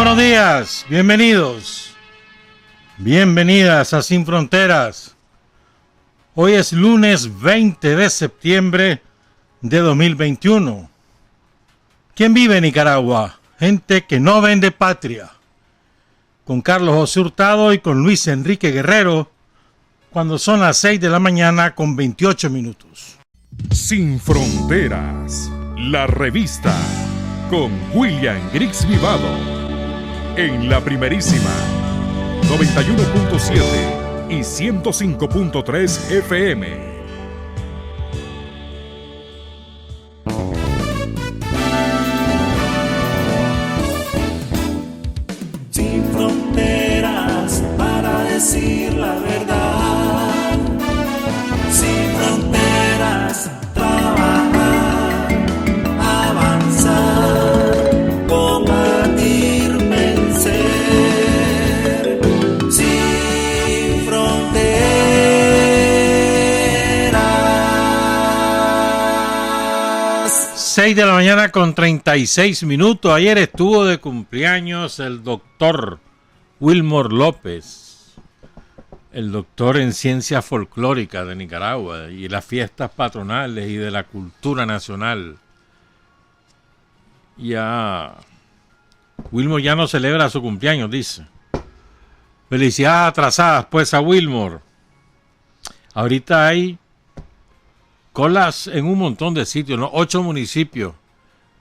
buenos días, bienvenidos, bienvenidas a Sin Fronteras. Hoy es lunes 20 de septiembre de 2021. ¿Quién vive en Nicaragua? Gente que no vende patria. Con Carlos José Hurtado y con Luis Enrique Guerrero, cuando son las 6 de la mañana con 28 minutos. Sin Fronteras, la revista con William Griggs Vivado. En la primerísima 91.7 y 105.3 FM. Sin fronteras para decir la verdad. Sin fronteras, trabajar, avanzar, combatir, vencer. Sin fronteras. 6 de la mañana con 36 minutos. Ayer estuvo de cumpleaños el doctor Wilmor López, el doctor en ciencias folclóricas de Nicaragua y las fiestas patronales y de la cultura nacional. Ya Wilmor ya no celebra su cumpleaños, dice. Felicidades atrasadas pues a Wilmor. Ahorita hay colas en un montón de sitios, ¿no? 8 municipios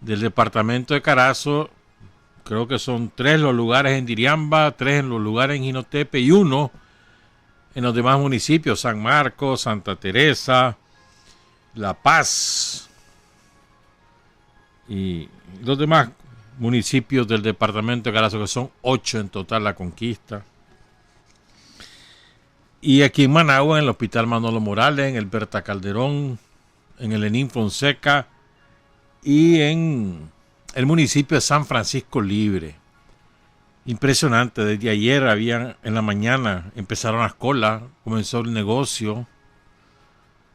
del departamento de Carazo. Creo que son 3 los lugares en Diriamba, 3 en los lugares en Jinotepe y 1 en los demás municipios: San Marcos, Santa Teresa, La Paz y los demás municipios del departamento de Carazo, que son 8 en total, La Conquista. Y aquí en Managua, en el Hospital Manolo Morales, en el Berta Calderón, en el Lenín Fonseca y en el municipio de San Francisco Libre. Impresionante, desde ayer en la mañana empezaron las colas, comenzó el negocio,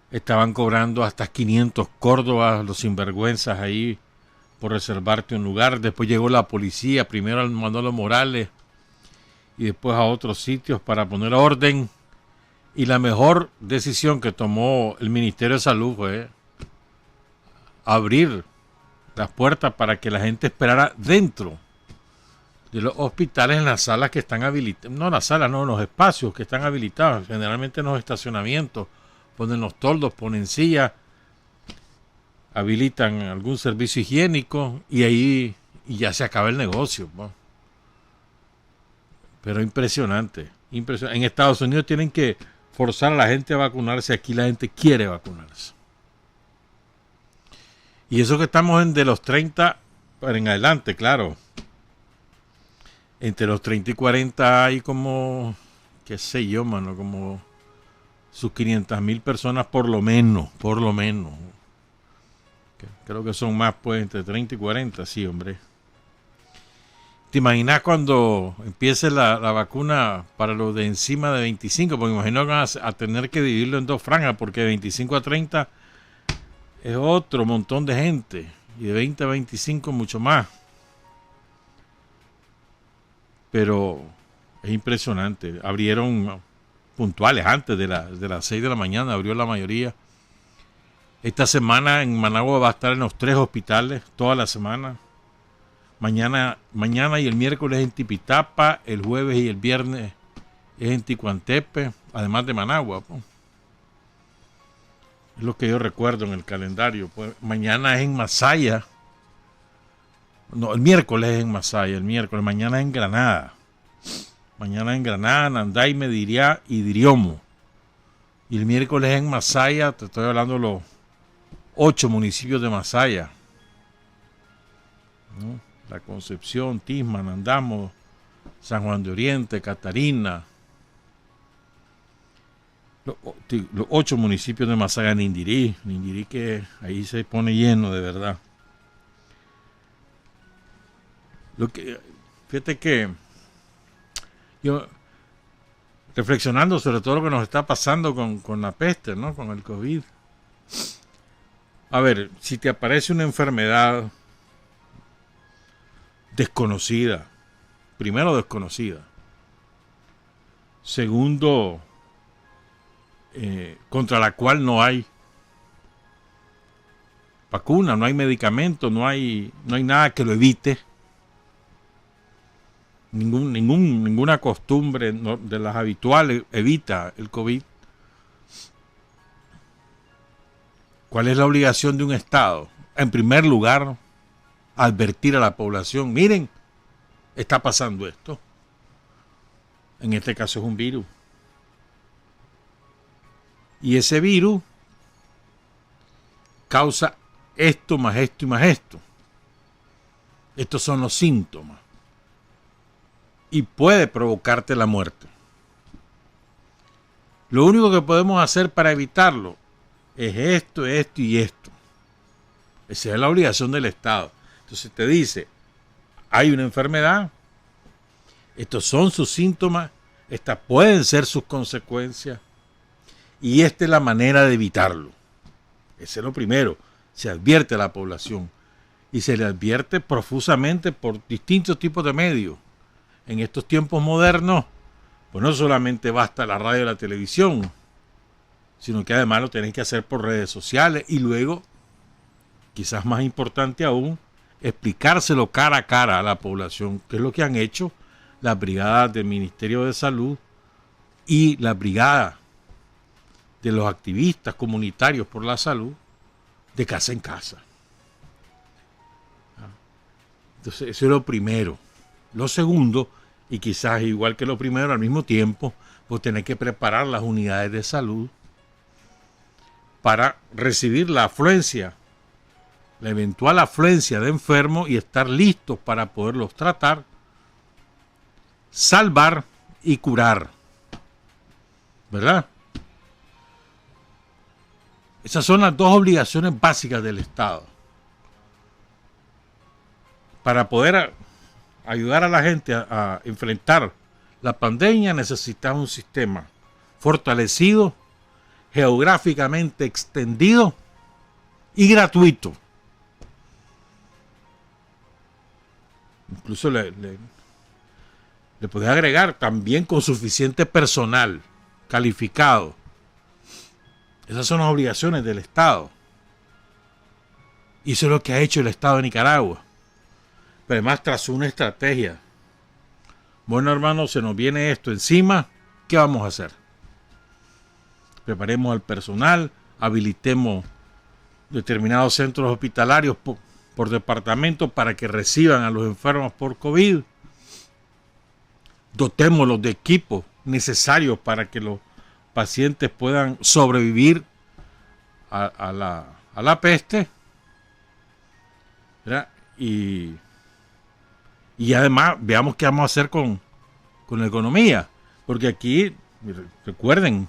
estaban cobrando hasta 500 córdobas los sinvergüenzas ahí por reservarte un lugar. Después llegó la policía, primero al Manolo Morales y después a otros sitios para poner orden. Y la mejor decisión que tomó el Ministerio de Salud fue abrir las puertas para que la gente esperara dentro de los hospitales, en las salas que están habilitadas. No las salas, no, los espacios que están habilitados. Generalmente en los estacionamientos ponen los toldos, ponen sillas, habilitan algún servicio higiénico y ahí ya se acaba el negocio, ¿no? Pero impresionante. En Estados Unidos tienen que forzar a la gente a vacunarse, aquí la gente quiere vacunarse. Y eso que estamos de los 30 en adelante, claro. Entre los 30 y 40 hay como, qué sé yo, mano, como sus 500,000 personas por lo menos. Creo que son más, pues, entre 30 y 40, sí, hombre. ¿Te imaginas cuando empiece la vacuna para los de encima de 25? Porque imagino que van a tener que dividirlo en 2 franjas, porque de 25 a 30 es otro montón de gente, y de 20 a 25 mucho más. Pero es impresionante. Abrieron puntuales antes de las 6 de la mañana, abrió la mayoría. Esta semana en Managua va a estar en los 3 hospitales, toda la semana. Mañana y el miércoles en Tipitapa, el jueves y el viernes es en Ticuantepe, además de Managua, pues. Es lo que yo recuerdo en el calendario. Pues mañana es en Masaya. No, el miércoles es en Masaya, mañana es en Granada. Mañana en Granada, Nandaime, Diriá y Diriomo. Y el miércoles es en Masaya, te estoy hablando de los 8 municipios de Masaya, ¿no? La Concepción, Tisman, Andamo, San Juan de Oriente, Catarina. Los 8 municipios de Masaya, Nindirí, que ahí se pone lleno de verdad. Fíjate que yo, reflexionando sobre todo lo que nos está pasando con la peste, ¿no? Con el COVID. A ver, si te aparece una enfermedad desconocida, primero, desconocida. Segundo, contra la cual no hay vacuna, no hay medicamento, no hay nada que lo evite. Ninguna costumbre de las habituales evita el COVID. ¿Cuál es la obligación de un Estado? En primer lugar, advertir a la población, miren, está pasando esto. En este caso es un virus. Y ese virus causa esto más esto y más esto. Estos son los síntomas. Y puede provocarte la muerte. Lo único que podemos hacer para evitarlo es esto, esto y esto. Esa es la obligación del Estado. Entonces te dice, hay una enfermedad, estos son sus síntomas, estas pueden ser sus consecuencias, y esta es la manera de evitarlo. Ese es lo primero. Se advierte a la población, y se le advierte profusamente por distintos tipos de medios. En estos tiempos modernos, pues no solamente basta la radio y la televisión, sino que además lo tenés que hacer por redes sociales, y luego, quizás más importante aún, explicárselo cara a cara a la población, que es lo que han hecho las brigadas del Ministerio de Salud y la brigada de los activistas comunitarios por la salud, de casa en casa. Entonces, eso es lo primero. Lo segundo, y quizás igual que lo primero al mismo tiempo, pues tener que preparar las unidades de salud para recibir la afluencia, la eventual afluencia de enfermos, y estar listos para poderlos tratar, salvar y curar. ¿Verdad? Esas son las dos obligaciones básicas del Estado. Para poder ayudar a la gente a enfrentar la pandemia, necesitamos un sistema fortalecido, geográficamente extendido y gratuito. Incluso le podés agregar también con suficiente personal calificado. Esas son las obligaciones del Estado. Y eso es lo que ha hecho el Estado de Nicaragua. Pero además trazó una estrategia. Bueno, hermanos, se nos viene esto encima. ¿Qué vamos a hacer? Preparemos al personal, habilitemos determinados centros hospitalarios por departamento para que reciban a los enfermos por COVID. Dotémoslos de equipos necesarios para que los pacientes puedan sobrevivir a la peste, ¿verdad? Y además veamos qué vamos a hacer con la economía, porque aquí, recuerden,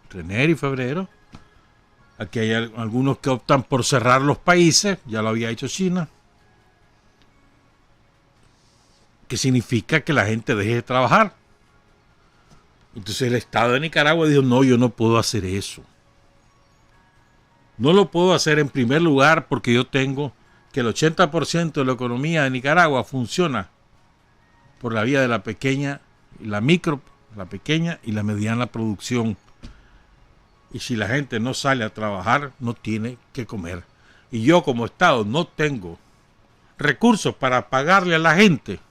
entre enero y febrero, aquí hay algunos que optan por cerrar los países, ya lo había hecho China, que significa que la gente deje de trabajar. Entonces el Estado de Nicaragua dijo, no, yo no puedo hacer eso. No lo puedo hacer en primer lugar porque yo tengo que el 80% de la economía de Nicaragua funciona por la vía de la pequeña y la pequeña y la mediana producción. Y si la gente no sale a trabajar, no tiene que comer. Y yo como Estado no tengo recursos para pagarle a la gente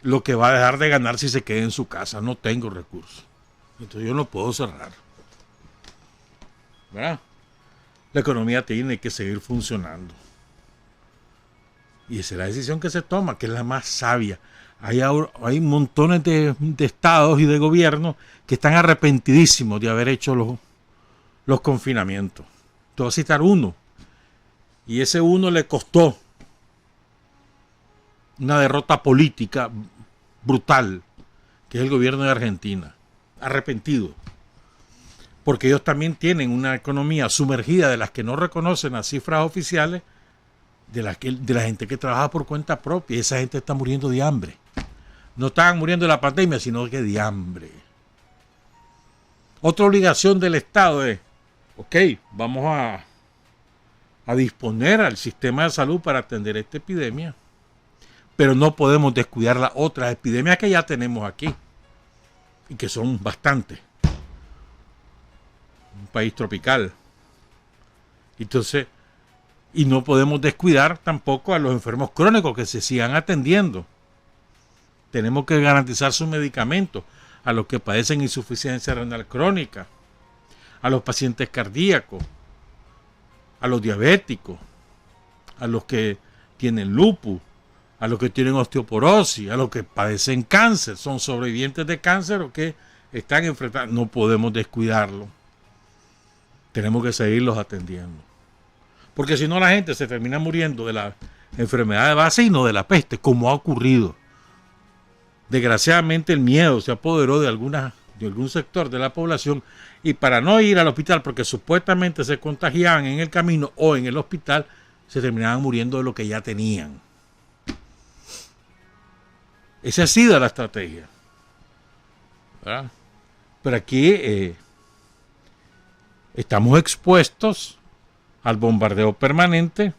lo que va a dejar de ganar si se queda en su casa. No tengo recursos. Entonces yo no puedo cerrar. ¿Verdad? La economía tiene que seguir funcionando. Y esa es la decisión que se toma, que es la más sabia. Hay montones de estados y de gobiernos que están arrepentidísimos de haber hecho los confinamientos. Te voy a citar uno. Y ese uno le costó una derrota política brutal, que es el gobierno de Argentina. Arrepentido. Porque ellos también tienen una economía sumergida de las que no reconocen las cifras oficiales, de la gente que trabaja por cuenta propia. Y esa gente está muriendo de hambre. No estaban muriendo de la pandemia, sino que de hambre. Otra obligación del Estado es, ok, vamos a disponer al sistema de salud para atender esta epidemia. pero no podemos descuidar las otras epidemias que ya tenemos aquí y que son bastantes. Un país tropical. Entonces, y no podemos descuidar tampoco a los enfermos crónicos que se sigan atendiendo. Tenemos que garantizar sus medicamentos a los que padecen insuficiencia renal crónica, a los pacientes cardíacos, a los diabéticos, a los que tienen lupus, a los que tienen osteoporosis, a los que padecen cáncer, son sobrevivientes de cáncer o que están enfrentando. No podemos descuidarlo. Tenemos que seguirlos atendiendo. Porque si no, la gente se termina muriendo de la enfermedad de base y no de la peste, como ha ocurrido. Desgraciadamente el miedo se apoderó de algún sector de la población, y para no ir al hospital porque supuestamente se contagiaban en el camino o en el hospital, se terminaban muriendo de lo que ya tenían. Esa ha sido la estrategia, ¿verdad? Pero aquí estamos expuestos al bombardeo permanente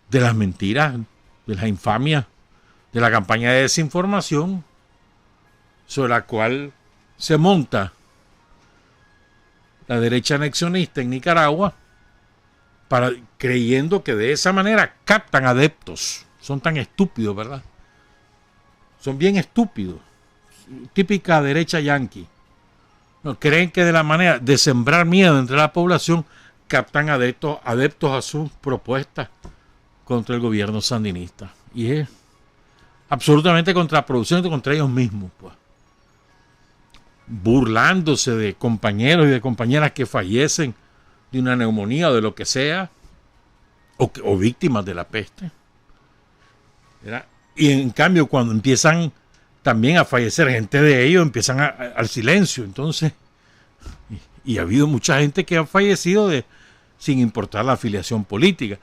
de las mentiras, de las infamias, de la campaña de desinformación sobre la cual se monta la derecha anexionista en Nicaragua, creyendo que de esa manera captan adeptos. Son tan estúpidos, ¿verdad? Son bien estúpidos. Típica derecha yanqui. No, creen que de la manera de sembrar miedo entre la población captan adeptos a sus propuestas contra el gobierno sandinista. Y es absolutamente contraproducente contra ellos mismos, pues. Burlándose de compañeros y de compañeras que fallecen de una neumonía o de lo que sea, o víctimas de la peste, ¿verdad? Y en cambio, cuando empiezan también a fallecer gente de ellos, empiezan al silencio. Entonces, y ha habido mucha gente que ha fallecido sin importar la afiliación política.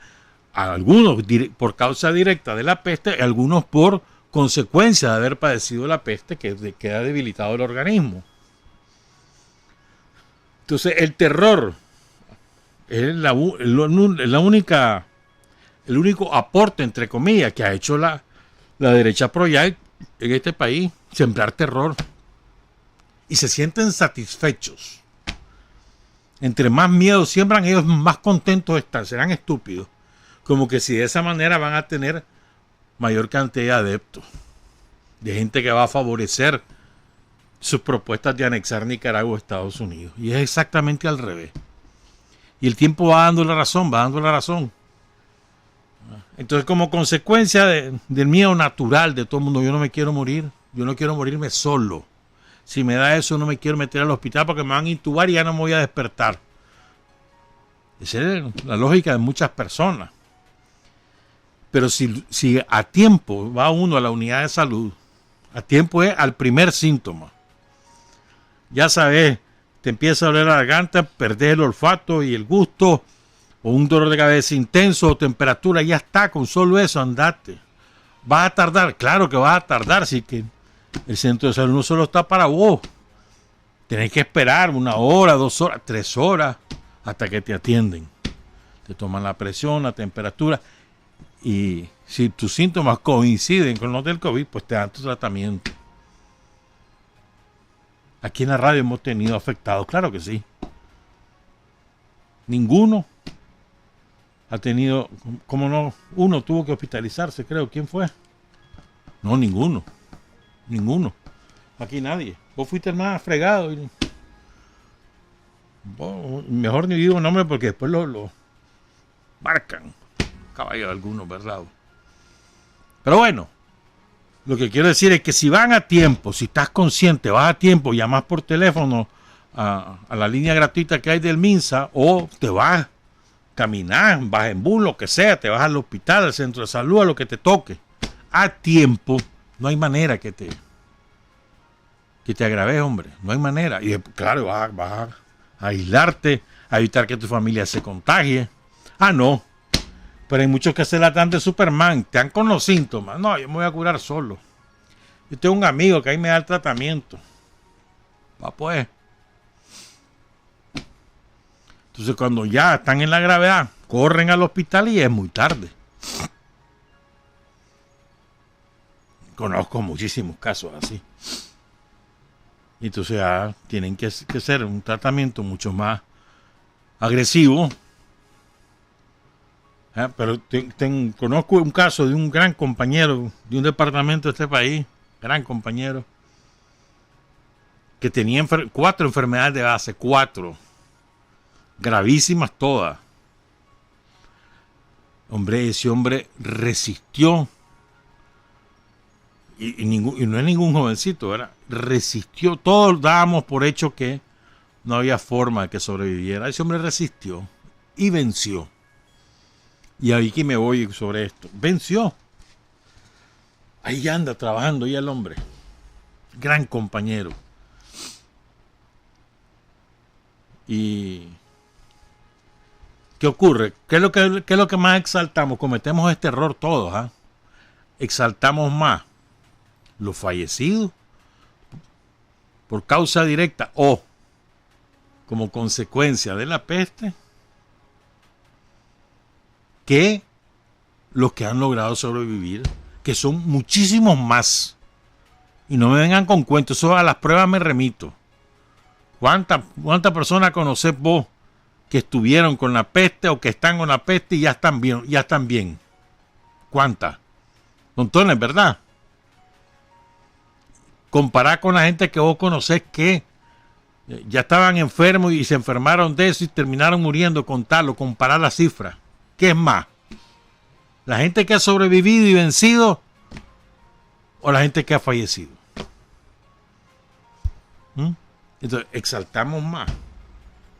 Algunos por causa directa de la peste, algunos por consecuencia de haber padecido la peste, que queda debilitado el organismo. Entonces, el terror es el único aporte, entre comillas, que ha hecho la derecha pro-YAC en este país, sembrar terror. Y se sienten satisfechos. Entre más miedo siembran, ellos más contentos están, serán estúpidos. Como que si de esa manera van a tener mayor cantidad de adeptos, de gente que va a favorecer sus propuestas de anexar Nicaragua a Estados Unidos. Y es exactamente al revés. Y el tiempo va dando la razón. Entonces, como consecuencia del miedo natural de todo el mundo, yo no me quiero morir, yo no quiero morirme solo. Si me da eso, no me quiero meter al hospital porque me van a intubar y ya no me voy a despertar. Esa es la lógica de muchas personas. Pero si a tiempo va uno a la unidad de salud, a tiempo es al primer síntoma. Ya sabes, te empieza a doler la garganta, perdés el olfato y el gusto, o un dolor de cabeza intenso, o temperatura, ya está, con solo eso andate. ¿Va a tardar? Claro que va a tardar, sí, que el centro de salud no solo está para vos. Tenés que esperar 1 hora, 2 horas, 3 horas, hasta que te atienden. Te toman la presión, la temperatura, y si tus síntomas coinciden con los del COVID, pues te dan tu tratamiento. Aquí en la radio hemos tenido afectados, claro que sí. Ninguno ha tenido, ¿cómo no? Uno tuvo que hospitalizarse, creo. ¿Quién fue? No, ninguno. Aquí nadie. Vos fuiste el más fregado. Mejor ni digo nombre porque después lo marcan. Caballo de algunos, ¿verdad? Pero bueno, lo que quiero decir es que si van a tiempo, si estás consciente, vas a tiempo, llamas por teléfono a la línea gratuita que hay del MINSA, o te vas a caminar, vas en bus, lo que sea, te vas al hospital, al centro de salud, a lo que te toque. A tiempo, no hay manera que te agraves, hombre. No hay manera. Y claro, vas a aislarte, a evitar que tu familia se contagie. Ah, no. Pero hay muchos que se la dan de Superman, te dan con los síntomas. No, yo me voy a curar solo. Yo tengo un amigo que ahí me da el tratamiento. Va pues. Entonces cuando ya están en la gravedad, corren al hospital y es muy tarde. Conozco muchísimos casos así. Y entonces tienen que ser un tratamiento mucho más agresivo. Pero conozco un caso de un gran compañero de un departamento de este país, gran compañero, que tenía 4 enfermedades de base, 4, gravísimas todas. Hombre, ese hombre resistió, y no es ningún jovencito, ¿verdad? Resistió, todos dábamos por hecho que no había forma de que sobreviviera. Ese hombre resistió y venció. Y aquí me voy sobre esto. Venció. Ahí anda trabajando ya el hombre. Gran compañero. ¿Y qué ocurre? ¿Qué es lo que más exaltamos? Cometemos este error todos. Exaltamos más los fallecidos por causa directa o como consecuencia de la peste que los que han logrado sobrevivir, que son muchísimos más. Y no me vengan con cuentos, eso a las pruebas me remito. ¿Cuántas personas conocés vos que estuvieron con la peste o que están con la peste y ya están bien? ¿Cuántas? Montones, ¿verdad? Comparar con la gente que vos conocés que ya estaban enfermos y se enfermaron de eso y terminaron muriendo, contarlo, comparar las cifras. ¿Qué es más? ¿La gente que ha sobrevivido y vencido o la gente que ha fallecido? Entonces, exaltamos más.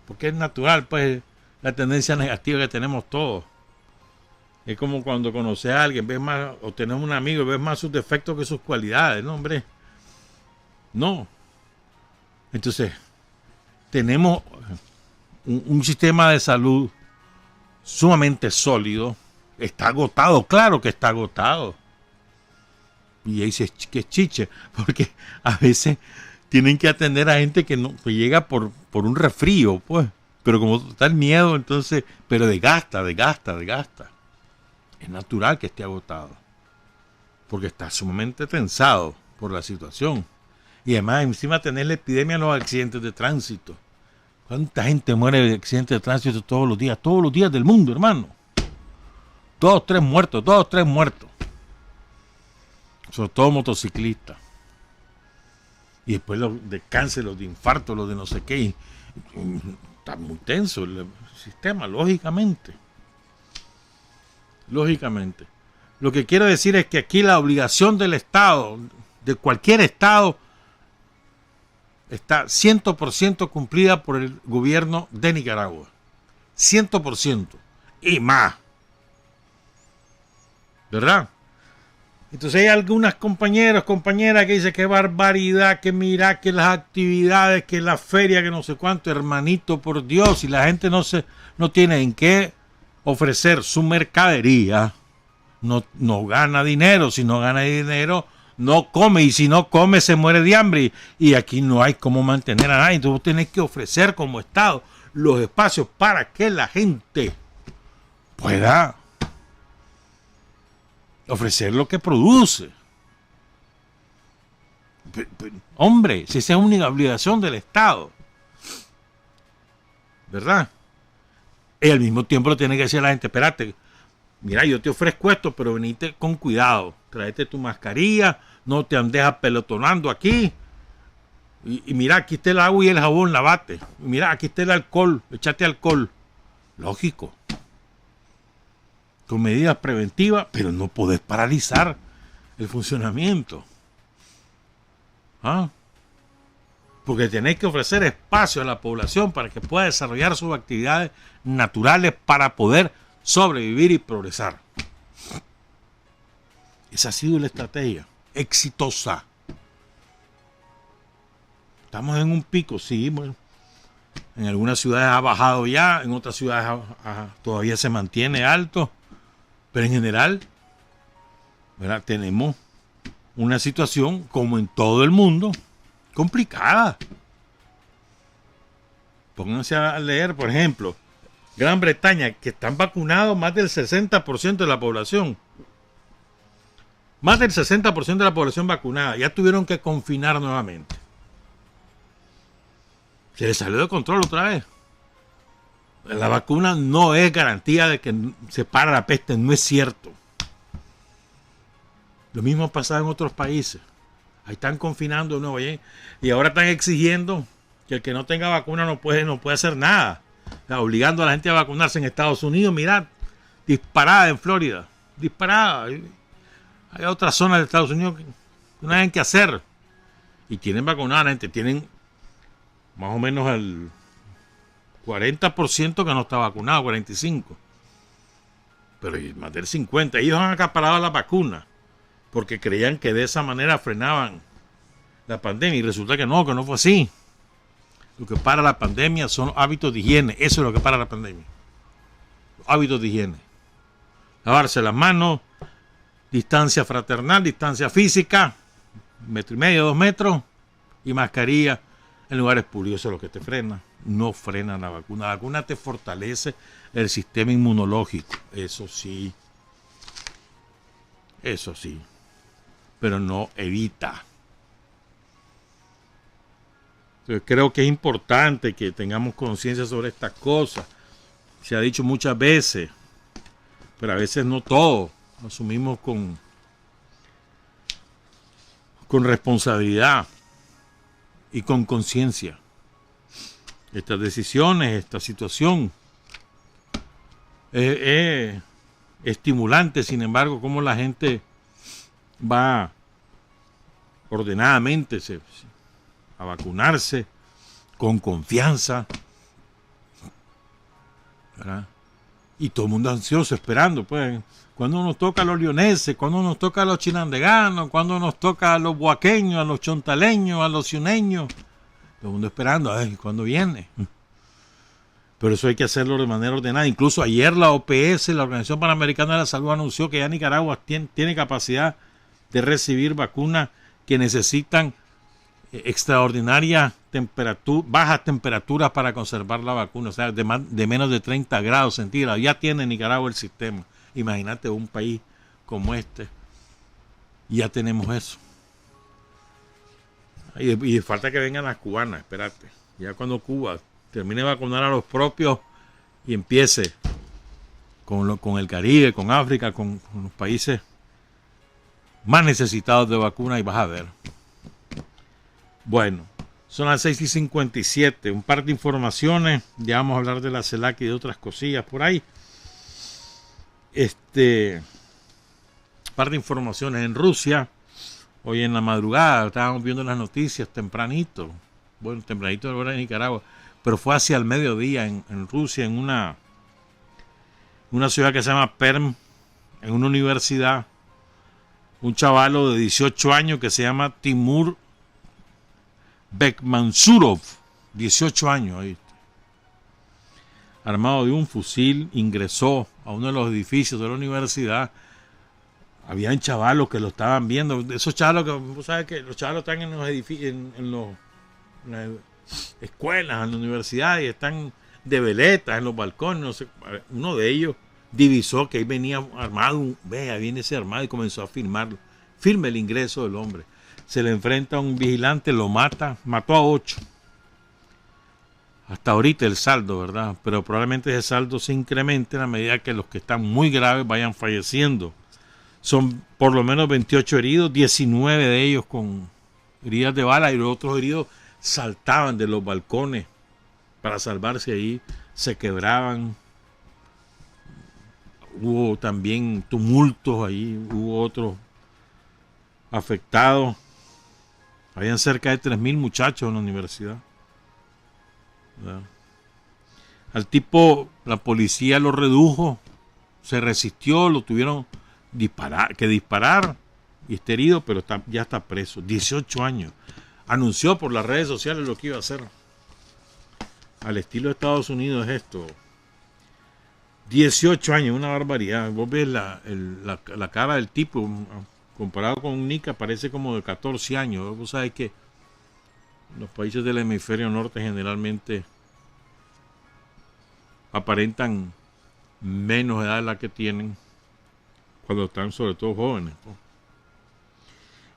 Porque es natural, pues, la tendencia negativa que tenemos todos. Es como cuando conoces a alguien, ves más, o tenés un amigo, ves más sus defectos que sus cualidades, ¿no, hombre? No. Entonces, tenemos un sistema de salud sumamente sólido. Está agotado, claro que está agotado. Y ahí dice que es chiche, porque a veces tienen que atender a gente que no que llega por un resfrío, pues. Pero como está el miedo, entonces, pero desgasta. Es natural que esté agotado, porque está sumamente tensado por la situación. Y además, encima tener la epidemia de los accidentes de tránsito. ¿Cuánta gente muere de accidentes de tránsito todos los días? Todos los días del mundo, hermano. 2, 3 muertos. Sobre todo motociclistas. Y después los de cáncer, los de infarto, los de no sé qué. Y está muy tenso el sistema, lógicamente. Lo que quiero decir es que aquí la obligación del Estado, de cualquier Estado, está 100% cumplida por el gobierno de Nicaragua. 100%. Y más. ¿Verdad? Entonces hay algunas compañeras que dicen que barbaridad, que mira, que las actividades, que la feria, que no sé cuánto, hermanito, por Dios, y la gente no tiene en qué ofrecer su mercadería, no gana dinero. Si no gana dinero, no come, y si no come se muere de hambre, y aquí no hay cómo mantener a nadie. Entonces vos tenés que ofrecer como Estado los espacios para que la gente pueda ofrecer lo que produce. Hombre, si esa es una obligación del Estado, ¿verdad? Y al mismo tiempo lo tiene que decir a la gente: espérate, mira, yo te ofrezco esto, pero venite con cuidado, tráete tu mascarilla, no te andes apelotonando aquí, y mira, aquí está el agua y el jabón, lavate, y mira, aquí está el alcohol, échate alcohol. Lógico, con medidas preventivas, pero no podés paralizar el funcionamiento. Porque tenés que ofrecer espacio a la población para que pueda desarrollar sus actividades naturales para poder sobrevivir y progresar. Esa ha sido la estrategia exitosa. Estamos en un pico, sí, bueno, en algunas ciudades ha bajado ya, en otras ciudades todavía se mantiene alto, pero en general, ¿verdad?, tenemos una situación, como en todo el mundo, complicada. Pónganse a leer, por ejemplo, Gran Bretaña, que están vacunados más del 60% de la población. Más del 60% de la población vacunada. Ya tuvieron que confinar nuevamente. Se les salió de control otra vez. La vacuna no es garantía de que se para la peste. No es cierto. Lo mismo ha pasado en otros países. Ahí están confinando de nuevo. Y ahora están exigiendo que el que no tenga vacuna no puede hacer nada. O sea, obligando a la gente a vacunarse en Estados Unidos. Mirad, disparada en Florida. Disparada. Hay otras zonas de Estados Unidos que no hay que hacer. Y tienen vacunada la gente. Tienen más o menos el 40% que no está vacunado, 45%. Pero más del 50%. Ellos han acaparado la vacuna porque creían que de esa manera frenaban la pandemia. Y resulta que no fue así. Lo que para la pandemia son hábitos de higiene. Eso es lo que para la pandemia. Hábitos de higiene. Lavarse las manos, distancia fraternal, distancia física, 1,5 metros, 2 metros, y mascarilla en lugares públicos. Eso es lo que te frena. No frena la vacuna. La vacuna te fortalece el sistema inmunológico. Eso sí. Eso sí. Pero no evita. Entonces, creo que es importante que tengamos conciencia sobre estas cosas. Se ha dicho muchas veces, pero a veces no todo. Lo asumimos con responsabilidad y con conciencia. Estas decisiones, esta situación es estimulante, sin embargo, cómo la gente va ordenadamente a vacunarse con confianza, ¿verdad? Y todo el mundo ansioso esperando, pues, cuando nos toca a los leoneses, cuando nos toca a los chinandeganos, cuando nos toca a los huaqueños, a los chontaleños, a los ciuneños, todo el mundo esperando, ay, ¿cuándo viene? Pero eso hay que hacerlo de manera ordenada. Incluso ayer la OPS, la Organización Panamericana de la Salud, anunció que ya Nicaragua tiene capacidad de recibir vacunas que necesitan extraordinarias bajas temperaturas para conservar la vacuna, o sea, de menos de 30 grados centígrados. Ya tiene Nicaragua el sistema. Imagínate un país como este. Ya tenemos eso. Y falta que vengan las cubanas, espérate. Ya cuando Cuba termine de vacunar a los propios y empiece con el Caribe, con África, con los países más necesitados de vacunas, y vas a ver. Bueno, son las 6:57. Un par de informaciones. Ya vamos a hablar de la CELAC y de otras cosillas por ahí. Par de informaciones. En Rusia, hoy en la madrugada, estábamos viendo las noticias tempranito. Bueno, tempranito de hora de Nicaragua. Pero fue hacia el mediodía en Rusia, en una ciudad que se llama Perm, en una universidad. Un chavalo de 18 años que se llama Timur Bekmansurov, 18 años, ahí, armado de un fusil, ingresó a uno de los edificios de la universidad. Habían chavalos que lo estaban viendo. Esos chavalos que, vos sabes que los chavalos están en los edificios, en las escuelas, en la universidad, y están de veletas en los balcones. No sé. Uno de ellos divisó que ahí venía armado, ahí viene ese armado, y comenzó a filmarlo. Filma el ingreso del hombre. Se le enfrenta a un vigilante, lo mata, mató a 8. Hasta ahorita el saldo, ¿verdad? Pero probablemente ese saldo se incremente a medida que los que están muy graves vayan falleciendo. Son por lo menos 28 heridos, 19 de ellos con heridas de bala, y los otros heridos saltaban de los balcones para salvarse ahí, se quebraban. Hubo también tumultos ahí, hubo otros afectados. Habían cerca de 3,000 muchachos en la universidad. ¿Verdad? Al tipo, la policía lo redujo, se resistió, lo tuvieron que disparar, y está herido, pero ya está preso. 18 años. Anunció por las redes sociales lo que iba a hacer. Al estilo de Estados Unidos es esto. 18 años, una barbaridad. Vos ves la cara del tipo, comparado con Nica, parece como de 14 años. Vos sabés que los países del hemisferio norte generalmente aparentan menos edad de la que tienen cuando están sobre todo jóvenes, ¿no?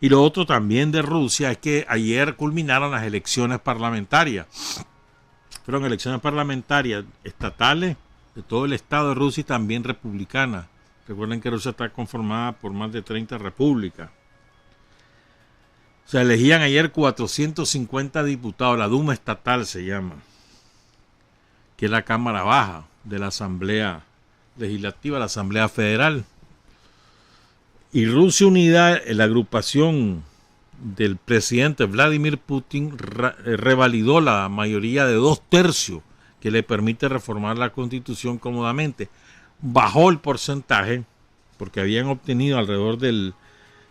Y lo otro también de Rusia es que ayer culminaron las elecciones parlamentarias. Fueron elecciones parlamentarias estatales de todo el estado de Rusia y también republicanas. Recuerden que Rusia está conformada por más de 30 repúblicas. Se elegían ayer 450 diputados, la Duma estatal se llama, que es la Cámara Baja de la Asamblea Legislativa, la Asamblea Federal. Y Rusia Unida, la agrupación del presidente Vladimir Putin, revalidó la mayoría de 2/3 que le permite reformar la Constitución cómodamente. Bajó el porcentaje, porque habían obtenido alrededor del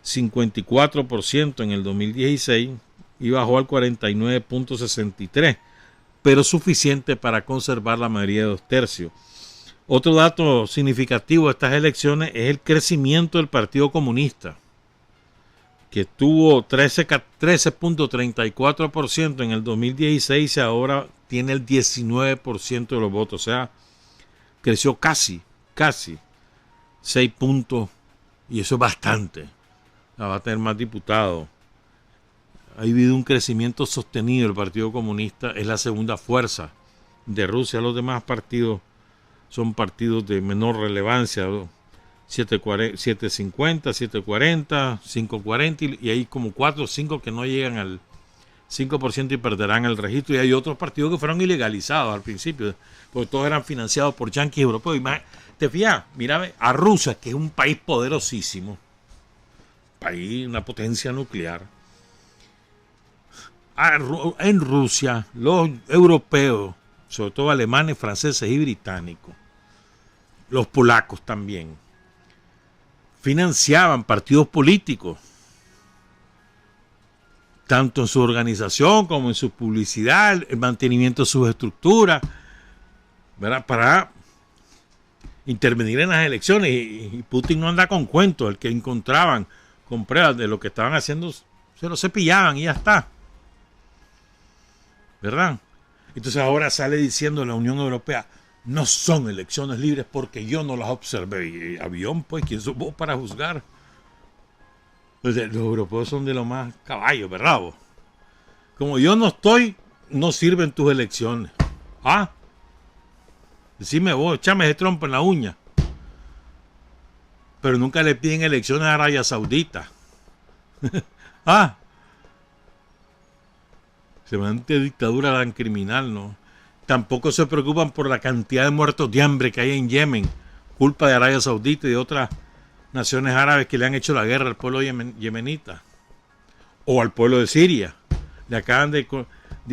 54% en el 2016 y bajó al 49.63%, pero suficiente para conservar la mayoría de 2/3. Otro dato significativo de estas elecciones es el crecimiento del Partido Comunista, que tuvo 13.34% en el 2016 y ahora tiene el 19% de los votos. O sea, creció casi 6 puntos, y eso es bastante. Va a tener más diputados. Ha habido un crecimiento sostenido del Partido Comunista, es la segunda fuerza de Rusia. Los demás partidos son partidos de menor relevancia, 750, 740, 540, y hay como 4 o 5 que no llegan al 5% y perderán el registro. Y hay otros partidos que fueron ilegalizados al principio, porque todos eran financiados por yanquis europeos. Te fijas, mira a Rusia, que es un país poderosísimo, país, una potencia nuclear. En Rusia, los europeos, sobre todo alemanes, franceses y británicos, los polacos también, financiaban partidos políticos, tanto en su organización como en su publicidad, el mantenimiento de sus estructuras, ¿verdad?, para intervenir en las elecciones. Y Putin no anda con cuentos. El que encontraban con pruebas de lo que estaban haciendo, se lo cepillaban y ya está, ¿verdad? Entonces ahora sale diciendo la Unión Europea: no son elecciones libres porque yo no las observé. Y avión, pues, ¿quién sos vos para juzgar? Entonces, los europeos son de lo más caballos, ¿verdad vos? Como yo no estoy, no sirven tus elecciones. ¿Ah? Decime vos, échame ese trompo en la uña. Pero nunca le piden elecciones a Arabia Saudita. ¿Ah? Semejante dictadura tan criminal, ¿no? Tampoco se preocupan por la cantidad de muertos de hambre que hay en Yemen, culpa de Arabia Saudita y de otras naciones árabes que le han hecho la guerra al pueblo yemenita, o al pueblo de Siria. Le acaban de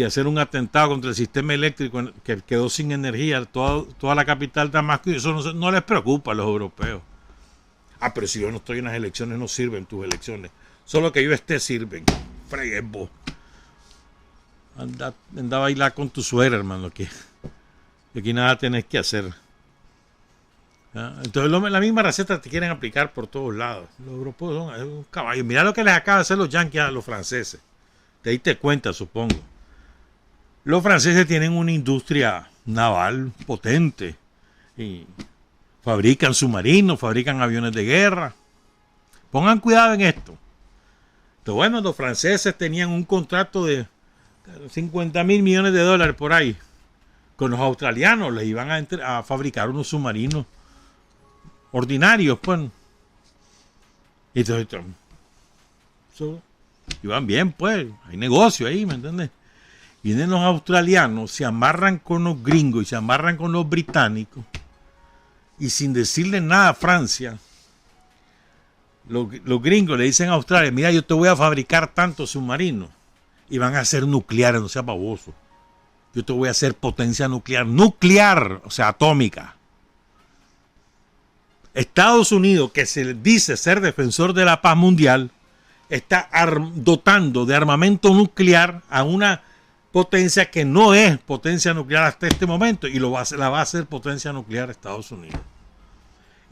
hacer un atentado contra el sistema eléctrico que quedó sin energía toda la capital, Damasco, y eso no les preocupa a los europeos. Ah, pero si yo no estoy en las elecciones, no sirven tus elecciones. Solo que yo esté sirven. Fregues vos. Anda a bailar con tu suegra, hermano, que aquí nada tenés que hacer. ¿Ah? Entonces la misma receta te quieren aplicar por todos lados. Los europeos son un caballo. Mirá lo que les acaba de hacer los yanquis a los franceses. Te diste cuenta, supongo. Los franceses tienen una industria naval potente y fabrican submarinos, fabrican aviones de guerra. Pongan cuidado en esto. Entonces, bueno, los franceses tenían un contrato de 50.000 millones de dólares por ahí con los australianos. Les iban a fabricar unos submarinos ordinarios, pues. Y entonces, iban bien, pues. Hay negocio ahí, ¿me entiendes? Vienen los australianos, se amarran con los gringos y se amarran con los británicos, y sin decirle nada a Francia, los gringos le dicen a Australia: mira, yo te voy a fabricar tantos submarinos y van a ser nucleares, no sea baboso. Yo te voy a hacer potencia nuclear, o sea, atómica. Estados Unidos, que se dice ser defensor de la paz mundial, está dotando de armamento nuclear a una potencia que no es potencia nuclear hasta este momento, y la va a hacer potencia nuclear Estados Unidos.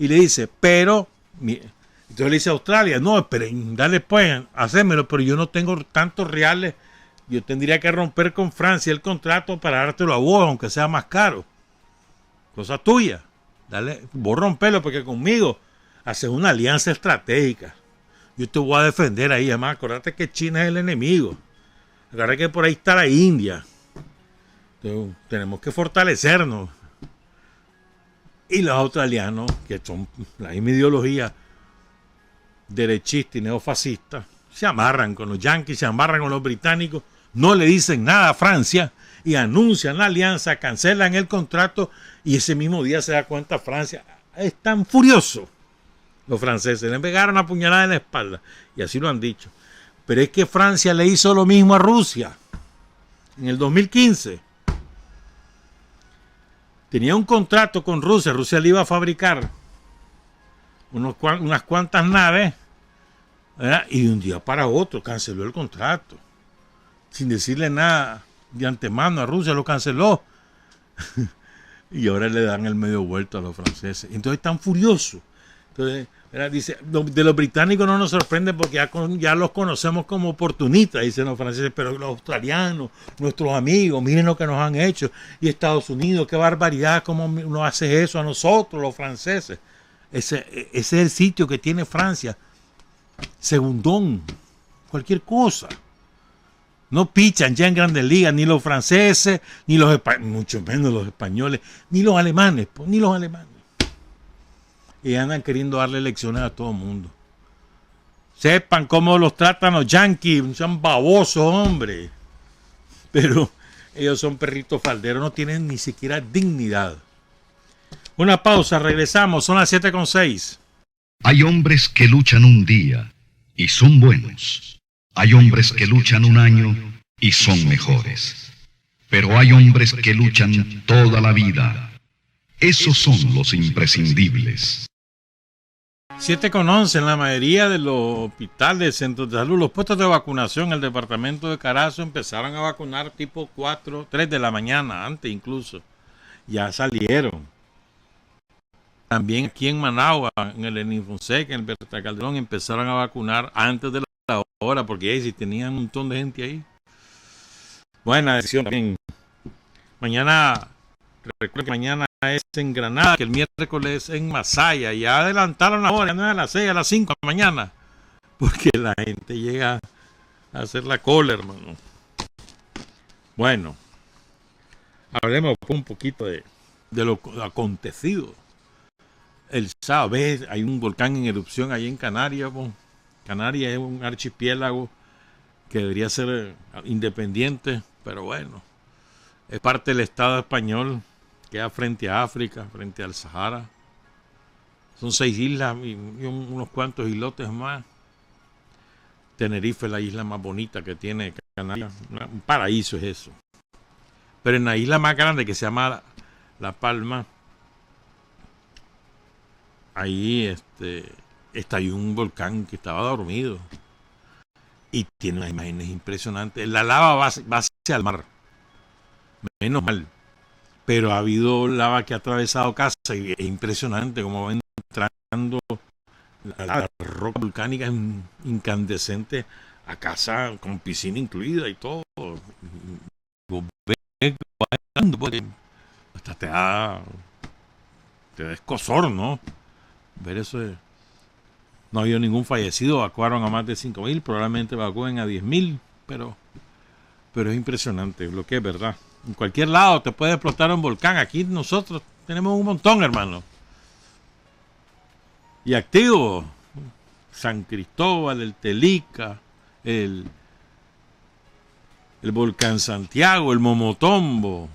Y le dice, pero, entonces le dice a Australia: no, esperen, dale pues, hacémelo, pero yo no tengo tantos reales, yo tendría que romper con Francia el contrato para dártelo a vos, aunque sea más caro. Cosa tuya. Dale, vos rompelo, porque conmigo haces una alianza estratégica. Yo te voy a defender ahí. Además, acuérdate que China es el enemigo. Acuérdate que por ahí está la India. Entonces, tenemos que fortalecernos. Y los australianos, que son la misma ideología derechista y neofascista, se amarran con los yanquis, se amarran con los británicos, no le dicen nada a Francia y anuncian la alianza, cancelan el contrato y ese mismo día se da cuenta Francia. Están furiosos los franceses, le pegaron una puñalada en la espalda y así lo han dicho. Pero es que Francia le hizo lo mismo a Rusia en el 2015. Tenía un contrato con Rusia, Rusia le iba a fabricar unas cuantas naves, ¿verdad? Y de un día para otro canceló el contrato, sin decirle nada de antemano a Rusia, lo canceló. Y ahora le dan el medio vuelto a los franceses. Entonces están furiosos. Entonces, ¿verdad? Dice, de los británicos no nos sorprende porque ya los conocemos como oportunistas, dicen los franceses, pero los australianos, nuestros amigos, miren lo que nos han hecho. Y Estados Unidos, qué barbaridad, cómo nos hace eso a nosotros, los franceses. Ese es el sitio que tiene Francia. Segundón, cualquier cosa. No pichan ya en Grandes Ligas ni los franceses, ni los españoles, mucho menos los españoles, ni los alemanes, pues, ni los alemanes. Y andan queriendo darle lecciones a todo el mundo. Sepan cómo los tratan los yanquis, son babosos, hombre. Pero ellos son perritos falderos, no tienen ni siquiera dignidad. Una pausa, regresamos, son las 7:06. Hay hombres que luchan un día y son buenos. Hay hombres que luchan un año y son mejores. Pero hay hombres que luchan toda la vida. Esos son los imprescindibles. 7:11 en la mayoría de los hospitales, centros de salud, los puestos de vacunación en el departamento de Carazo empezaron a vacunar tipo 4, 3 de la mañana, antes incluso. Ya salieron. También aquí en Managua, en el Lenín Fonseca, en el Berta Calderón, empezaron a vacunar antes de la hora, porque ahí sí tenían un montón de gente ahí. Buena decisión también. Mañana, recuerden que mañana es en Granada, que el miércoles en Masaya. Ya adelantaron la hora, no es a las 6, a las 5 de la mañana, porque la gente llega a hacer la cola, hermano. Bueno, hablemos un poquito de lo acontecido. El sábado, ¿ves? Hay un volcán en erupción ahí en Canarias. Canarias es un archipiélago que debería ser independiente, pero bueno, es parte del Estado español, queda frente a África, frente al Sahara. Son 6 islas y unos cuantos islotes más. Tenerife es la isla más bonita que tiene Canarias. Un paraíso es eso. Pero en la isla más grande, que se llama La Palma, ahí estalló un volcán que estaba dormido y tiene unas imágenes impresionantes. La lava va hacia el mar, menos mal, pero ha habido lava que ha atravesado casa y es impresionante como va entrando la roca volcánica incandescente a casa con piscina incluida y todo. Hasta te da escozor, ¿no? Ver eso. No ha habido ningún fallecido, evacuaron a más de 5,000, probablemente evacúen a 10,000, pero es impresionante lo que es verdad. En cualquier lado te puede explotar un volcán. Aquí nosotros tenemos un montón, hermano. Y activo. San Cristóbal, el Telica, el volcán Santiago, el Momotombo.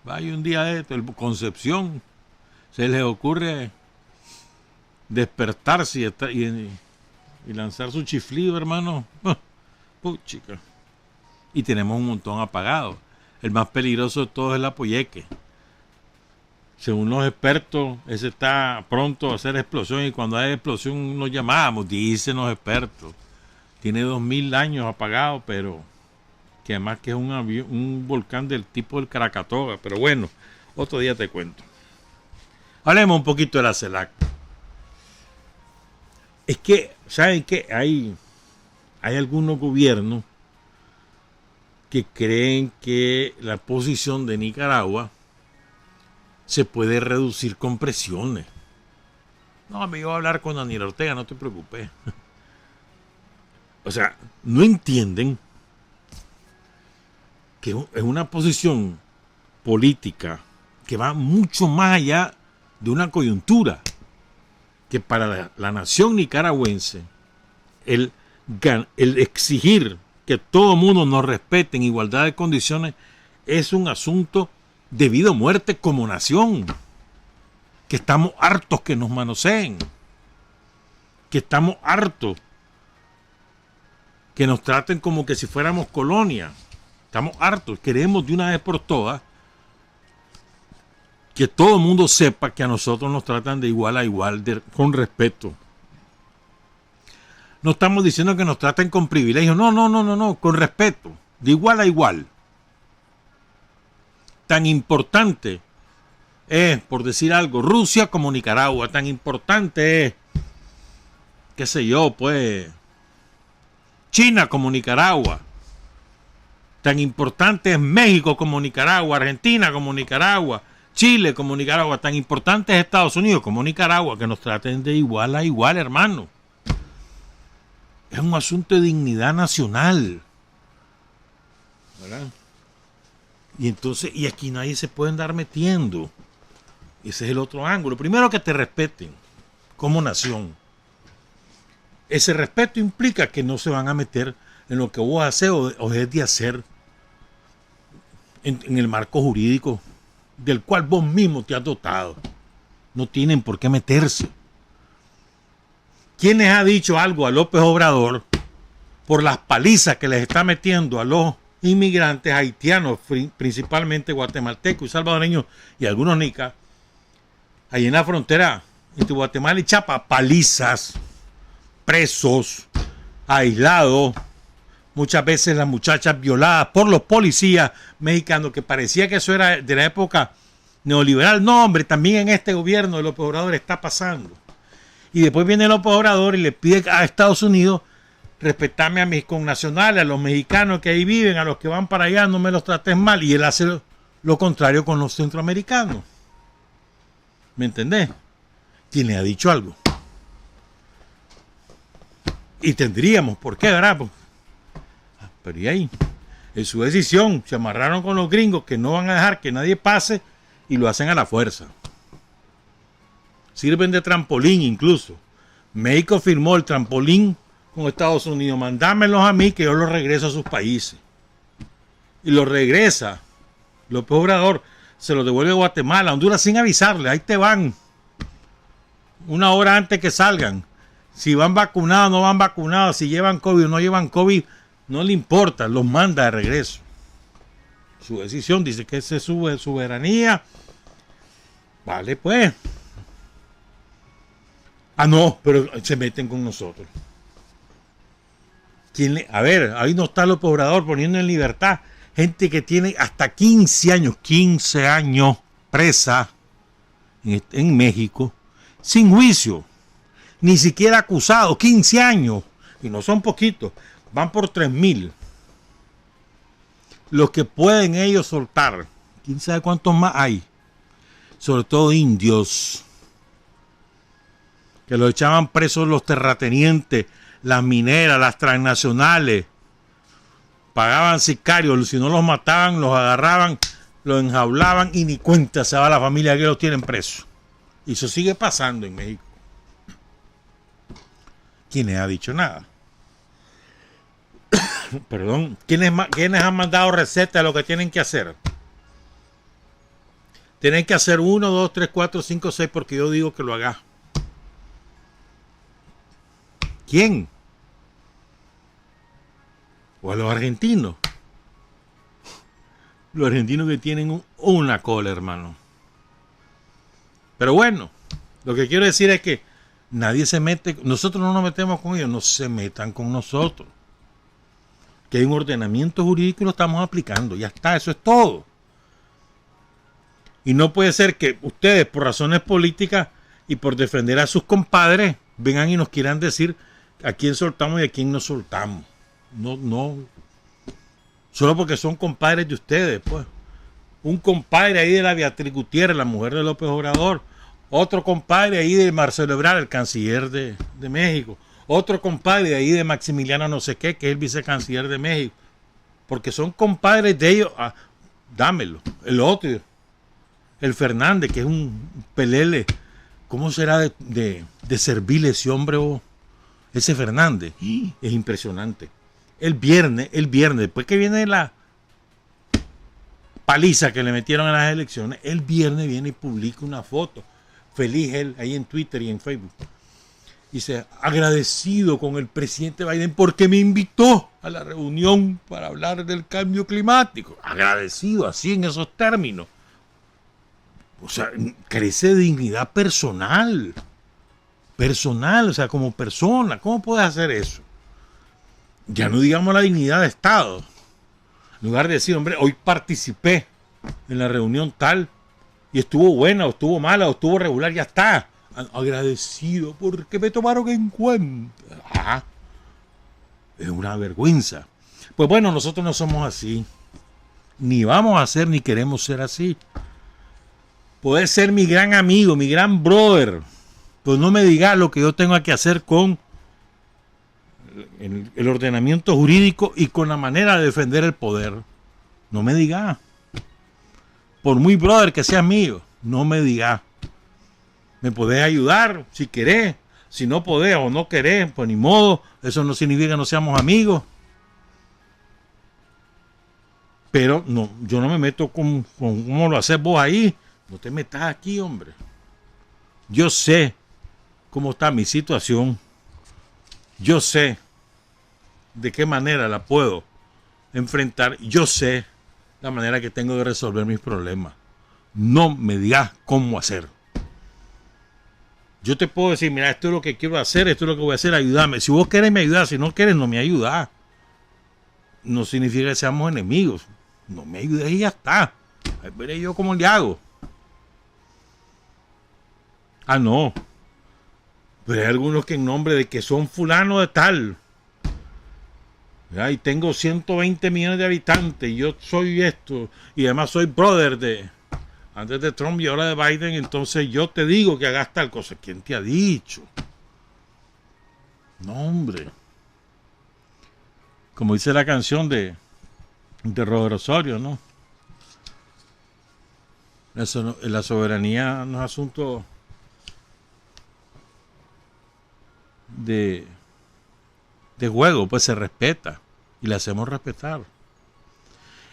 Hay un día de esto, el Concepción. Se les ocurre despertarse y lanzar su chiflido, hermano. Puchica. Y tenemos un montón apagado. El más peligroso de todos es el Apoyeque. Según los expertos, ese está pronto a hacer explosión y cuando hay explosión nos llamamos, dicen los expertos. Tiene 2,000 años apagado, pero que además que es un volcán del tipo del Krakatoa. Pero bueno, otro día te cuento. Hablemos un poquito de la CELAC. Es que, ¿saben qué? Hay algunos gobiernos que creen que la posición de Nicaragua se puede reducir con presiones. No, me iba a hablar con Daniel Ortega, no te preocupes. O sea, no entienden que es una posición política que va mucho más allá de una coyuntura, que para la nación nicaragüense el exigir que todo el mundo nos respete en igualdad de condiciones es un asunto de vida o muerte como nación, que estamos hartos que nos manoseen, que estamos hartos que nos traten como que si fuéramos colonia. Estamos hartos, queremos de una vez por todas que todo el mundo sepa que a nosotros nos tratan de igual a igual, con respeto. No estamos diciendo que nos traten con privilegios, no, con respeto, de igual a igual. Tan importante es, por decir algo, Rusia como Nicaragua, tan importante es, qué sé yo, pues, China como Nicaragua. Tan importante es México como Nicaragua, Argentina como Nicaragua, Chile como Nicaragua. Tan importante es Estados Unidos como Nicaragua, que nos traten de igual a igual, hermano. Es un asunto de dignidad nacional, ¿verdad? Y entonces, y aquí nadie se puede andar metiendo. Ese es el otro ángulo. Primero, que te respeten como nación. Ese respeto implica que no se van a meter en lo que vos haces o es de hacer en el marco jurídico del cual vos mismo te has dotado. No tienen por qué meterse. ¿Quién les ha dicho algo a López Obrador por las palizas que les está metiendo a los inmigrantes haitianos, principalmente guatemaltecos y salvadoreños y algunos nicas, ahí en la frontera entre Guatemala y Chiapas? Palizas, presos, aislados, muchas veces las muchachas violadas por los policías mexicanos, que parecía que eso era de la época neoliberal. No, hombre, también en este gobierno de López Obrador está pasando. Y después viene López Obrador y le pide a Estados Unidos: respetarme a mis connacionales, a los mexicanos que ahí viven, a los que van para allá, no me los trates mal. Y él hace lo contrario con los centroamericanos. ¿Me entendés? ¿Quién le ha dicho algo? Y tendríamos por qué, ¿verdad? Pero y ahí, en su decisión, se amarraron con los gringos que no van a dejar que nadie pase y lo hacen a la fuerza. Sirven de trampolín incluso. México firmó el trampolín con Estados Unidos. Mandámelos a mí que yo los regreso a sus países. Y los regresa López Obrador, se los devuelve a Guatemala, a Honduras, sin avisarle. Ahí te van. Una hora antes que salgan. Si van vacunados, no van vacunados, si llevan COVID o no llevan COVID, no le importa, los manda de regreso. Su decisión, dice que esa es su soberanía. Vale, pues. Ah, no, pero se meten con nosotros. A ver, ahí no está López Obrador poniendo en libertad gente que tiene hasta 15 años presa en México, sin juicio, ni siquiera acusado, 15 años, y no son poquitos, van por 3,000. Los que pueden ellos soltar, quién sabe cuántos más hay, sobre todo indios, que los echaban presos los terratenientes, las mineras, las transnacionales, pagaban sicarios, si no los mataban, los agarraban, los enjaulaban y ni cuenta se va la familia que los tienen presos. Y eso sigue pasando en México. ¿Quién les ha dicho nada? Perdón, ¿quiénes han mandado recetas de lo que tienen que hacer? Tienen que hacer 1, 2, 3, 4, 5, 6 porque yo digo que lo haga. ¿Quién? O a los argentinos. Los argentinos que tienen una cola, hermano. Pero bueno, lo que quiero decir es que nadie se mete, nosotros no nos metemos con ellos, no se metan con nosotros. Que hay un ordenamiento jurídico y lo estamos aplicando, ya está, eso es todo. Y no puede ser que ustedes, por razones políticas y por defender a sus compadres, vengan y nos quieran decir a quién soltamos y a quién no soltamos. No. Solo porque son compadres de ustedes, pues. Un compadre ahí de la Beatriz Gutiérrez, la mujer de López Obrador. Otro compadre ahí de Marcelo Ebrard, el canciller de México. otro compadre de ahí de Maximiliano no sé qué, que es el vicecanciller de México, porque son compadres de ellos. Dámelo. El otro, el Fernández, que es un pelele. ¿Cómo será de servirle ese hombre? Ese Fernández. Es impresionante. El viernes, después que viene la paliza que le metieron en las elecciones, el viernes viene y publica una foto. Feliz él, ahí en Twitter y en Facebook. Dice, agradecido con el presidente Biden porque me invitó a la reunión para hablar del cambio climático. Agradecido, así en esos términos. O sea, carece de dignidad personal. Personal, o sea, como persona. ¿Cómo puede hacer eso? Ya no digamos la dignidad de Estado. En lugar de decir, hombre, hoy participé en la reunión tal y estuvo buena, o estuvo mala, o estuvo regular, ya está. Agradecido porque me tomaron en cuenta. Es una vergüenza. Pues bueno, nosotros no somos así. Ni vamos a ser, ni queremos ser así. Puede ser mi gran amigo, mi gran brother. Pues no me digas lo que yo tengo que hacer con el ordenamiento jurídico y con la manera de defender el poder. No me digas. Por muy brother que sea mío, no me digas. Me podés ayudar si querés. Si no podés o no querés, pues ni modo. Eso no significa que no seamos amigos. Pero no, yo no me meto con cómo lo haces vos ahí. No te metas aquí, hombre. Yo sé cómo está mi situación. Yo sé de qué manera la puedo enfrentar. Yo sé la manera que tengo de resolver mis problemas. No me digas cómo hacer. Yo te puedo decir, mira, esto es lo que quiero hacer, esto es lo que voy a hacer, ayúdame. Si vos querés me ayudás, si no querés no me ayudás. No significa que seamos enemigos. No me ayudes y ya está. Ahí veré yo cómo le hago. No. Pero hay algunos que en nombre de que son fulano de tal. ¿Ya? Y tengo 120 millones de habitantes. Y yo soy esto. Y además soy brother de... Antes de Trump y ahora de Biden, entonces yo te digo que hagas tal cosa. ¿Quién te ha dicho? No, hombre. Como dice la canción de Robert Osorio, ¿no? Eso no, la soberanía no es asunto de juego, pues se respeta y le hacemos respetar.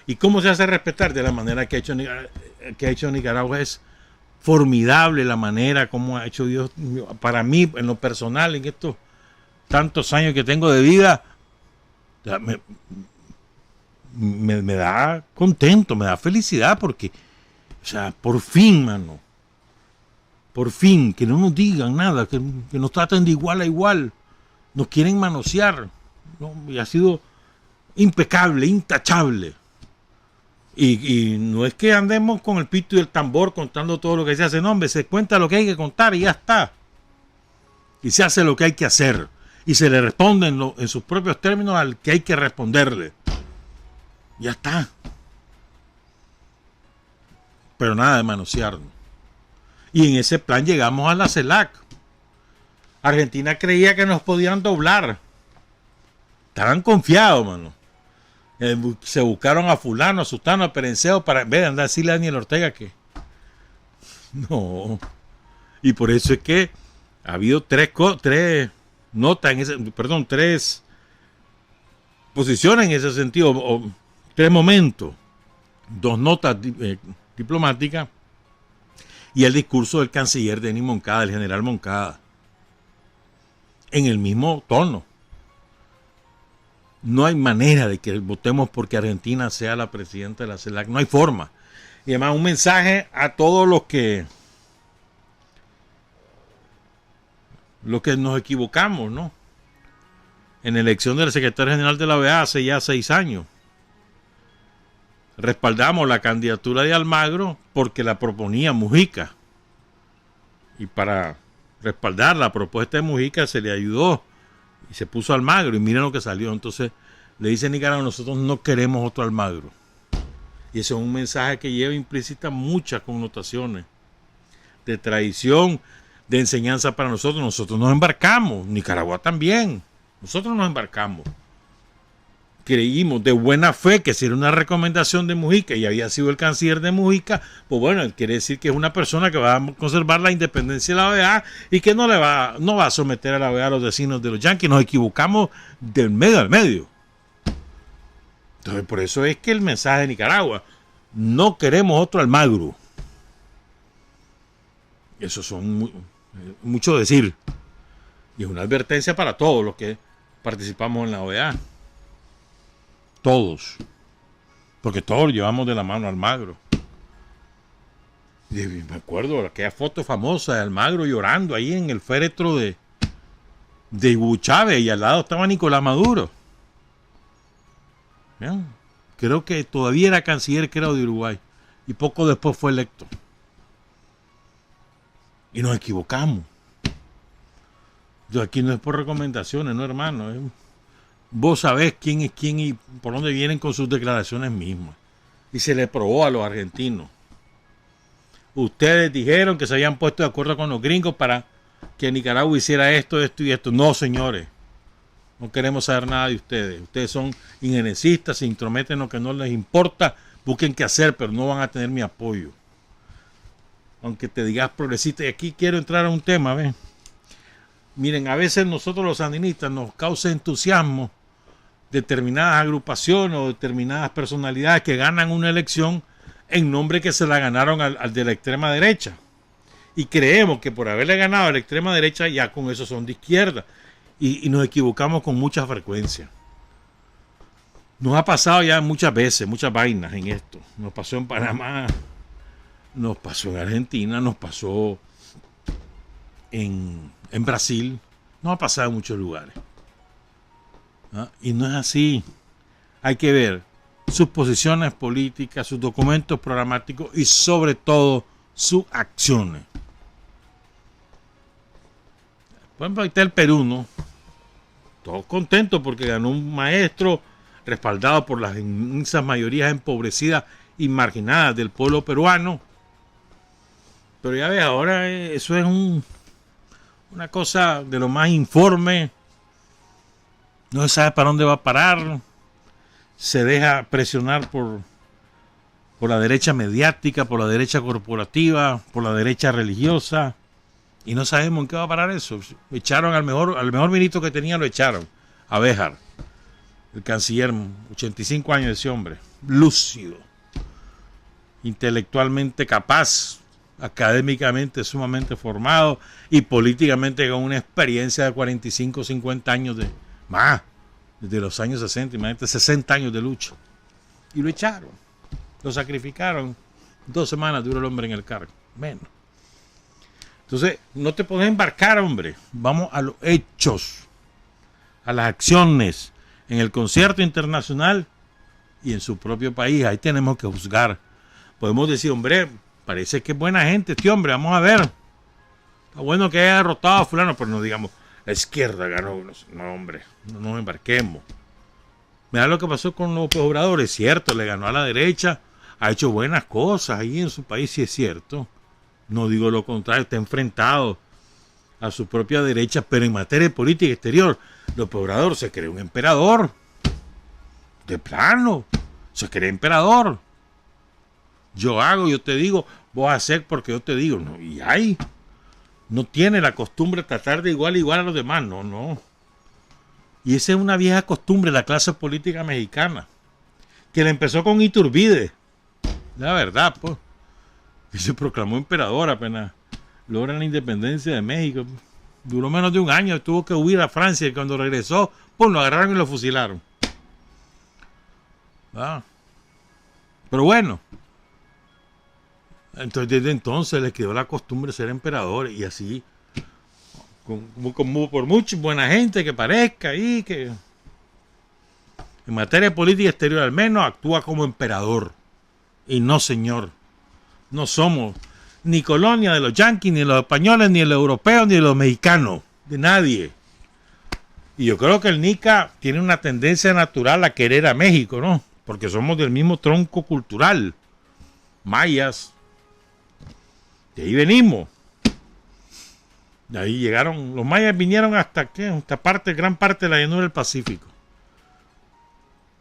¿Y cómo se hace respetar? De la manera que ha hecho Nicaragua. Es formidable la manera como ha hecho Dios. Para mí, en lo personal, en estos tantos años que tengo de vida, me da contento, me da felicidad porque, o sea, por fin, mano, por fin, que no nos digan nada, que nos traten de igual a igual, nos quieren manosear, ¿no? Y ha sido impecable, intachable. Y no es que andemos con el pito y el tambor contando todo lo que se hace, no, hombre, se cuenta lo que hay que contar y ya está. Y se hace lo que hay que hacer. Y se le responde en sus propios términos al que hay que responderle. Ya está. Pero nada de manosearnos. Y en ese plan llegamos a la CELAC. Argentina creía que nos podían doblar. Estaban confiados, mano. Se buscaron a fulano, a sutano, a perenceo para en vez de andar a decirle a Daniel Ortega que no. Y por eso es que ha habido tres notas en ese, perdón, tres posiciones en ese sentido, o tres momentos, dos notas diplomáticas y el discurso del canciller Denis Moncada, el general Moncada, en el mismo tono. No hay manera de que votemos porque Argentina sea la presidenta de la CELAC. No hay forma. Y además un mensaje a todos los que nos equivocamos, ¿no? En la elección del secretario general de la OEA hace ya 6 años. Respaldamos la candidatura de Almagro porque la proponía Mujica. Y para respaldar la propuesta de Mujica se le ayudó. Y se puso Almagro y miren lo que salió. Entonces le dice Nicaragua, nosotros no queremos otro Almagro. Y eso es un mensaje que lleva implícita muchas connotaciones de traición. de enseñanza para nosotros. Nosotros nos embarcamos, Nicaragua también. Nosotros nos embarcamos. Creímos de buena fe que si era una recomendación de Mujica y había sido el canciller de Mujica, pues bueno, quiere decir que es una persona que va a conservar la independencia de la OEA y que no va a someter a la OEA a los vecinos de los yanquis. Nos equivocamos del medio al medio. Entonces, por eso es que el mensaje de Nicaragua: no queremos otro Almagro. Eso son mucho decir. Y es una advertencia para todos los que participamos en la OEA. Todos. Porque todos llevamos de la mano a Almagro. Y me acuerdo de aquella foto famosa de Almagro llorando ahí en el féretro de Hugo Chávez, y al lado estaba Nicolás Maduro. ¿Bien? Creo que todavía era canciller, que era de Uruguay, y poco después fue electo. Y nos equivocamos. Yo aquí no es por recomendaciones, no, hermano. Vos sabés quién es quién y por dónde vienen con sus declaraciones mismas. Y se le probó a los argentinos. Ustedes dijeron que se habían puesto de acuerdo con los gringos para que Nicaragua hiciera esto, esto y esto. No, señores. No queremos saber nada de ustedes. Ustedes son injerencistas, se intrometen en lo que no les importa. Busquen qué hacer, pero no van a tener mi apoyo. Aunque te digas progresista. Y aquí quiero entrar a un tema, ¿ven? Miren, a veces nosotros los sandinistas nos causa entusiasmo determinadas agrupaciones o determinadas personalidades que ganan una elección en nombre que se la ganaron al de la extrema derecha. Y creemos que por haberle ganado a la extrema derecha ya con eso son de izquierda. Y nos equivocamos con mucha frecuencia. Nos ha pasado ya muchas veces, muchas vainas en esto. Nos pasó en Panamá, nos pasó en Argentina, nos pasó en Brasil, nos ha pasado en muchos lugares. ¿Ah? Y no es así. Hay que ver sus posiciones políticas, sus documentos programáticos y sobre todo sus acciones. Por ejemplo, ahí está el Perú, ¿no? Todos contentos porque ganó un maestro respaldado por las inmensas mayorías empobrecidas y marginadas del pueblo peruano. Pero ya ves, ahora eso es una cosa de lo más informe. No se sabe para dónde va a parar. Se deja presionar por la derecha mediática, por la derecha corporativa, por la derecha religiosa. Y no sabemos en qué va a parar eso. Echaron al mejor ministro que tenía, lo echaron. A Béjar, el canciller, 85 años de ese hombre. Lúcido. Intelectualmente capaz. Académicamente sumamente formado. Y políticamente con una experiencia de 45, 50 años de más. Desde los años 60, imagínate, 60 años de lucha. Y lo echaron. Lo sacrificaron. 2 semanas duró el hombre en el cargo. Menos. Entonces, no te puedes embarcar, hombre. Vamos a los hechos, a las acciones, en el concierto internacional y en su propio país. Ahí tenemos que juzgar. Podemos decir, hombre, parece que es buena gente este hombre, vamos a ver. Está bueno que haya derrotado a fulano, pero no digamos, la izquierda ganó. No, hombre, no nos embarquemos. Mira lo que pasó con López Obrador, es cierto, le ganó a la derecha, ha hecho buenas cosas ahí en su país, sí es cierto. No digo lo contrario, está enfrentado a su propia derecha, pero en materia de política exterior, López Obrador se cree un emperador. De plano, se cree emperador. Yo hago, yo te digo, vos hacer porque yo te digo. No, y ahí no tiene la costumbre de tratar de igual a igual a los demás, no. Y esa es una vieja costumbre de la clase política mexicana, que la empezó con Iturbide. La verdad, pues. Y se proclamó emperador apenas logran la independencia de México. Duró menos de un año, tuvo que huir a Francia y cuando regresó, pues lo agarraron y lo fusilaron. ¿Ah? Pero bueno, entonces desde entonces les quedó la costumbre de ser emperador y así, como por mucha buena gente que parezca ahí, que en materia de política exterior al menos actúa como emperador. Y no, señor. No somos ni colonia de los yanquis, ni de los españoles, ni de los europeos, ni de los mexicanos. De nadie. Y yo creo que el Nica tiene una tendencia natural a querer a México, ¿no? Porque somos del mismo tronco cultural. Mayas. De ahí venimos. De ahí llegaron, los mayas vinieron hasta gran parte de la llanura del Pacífico.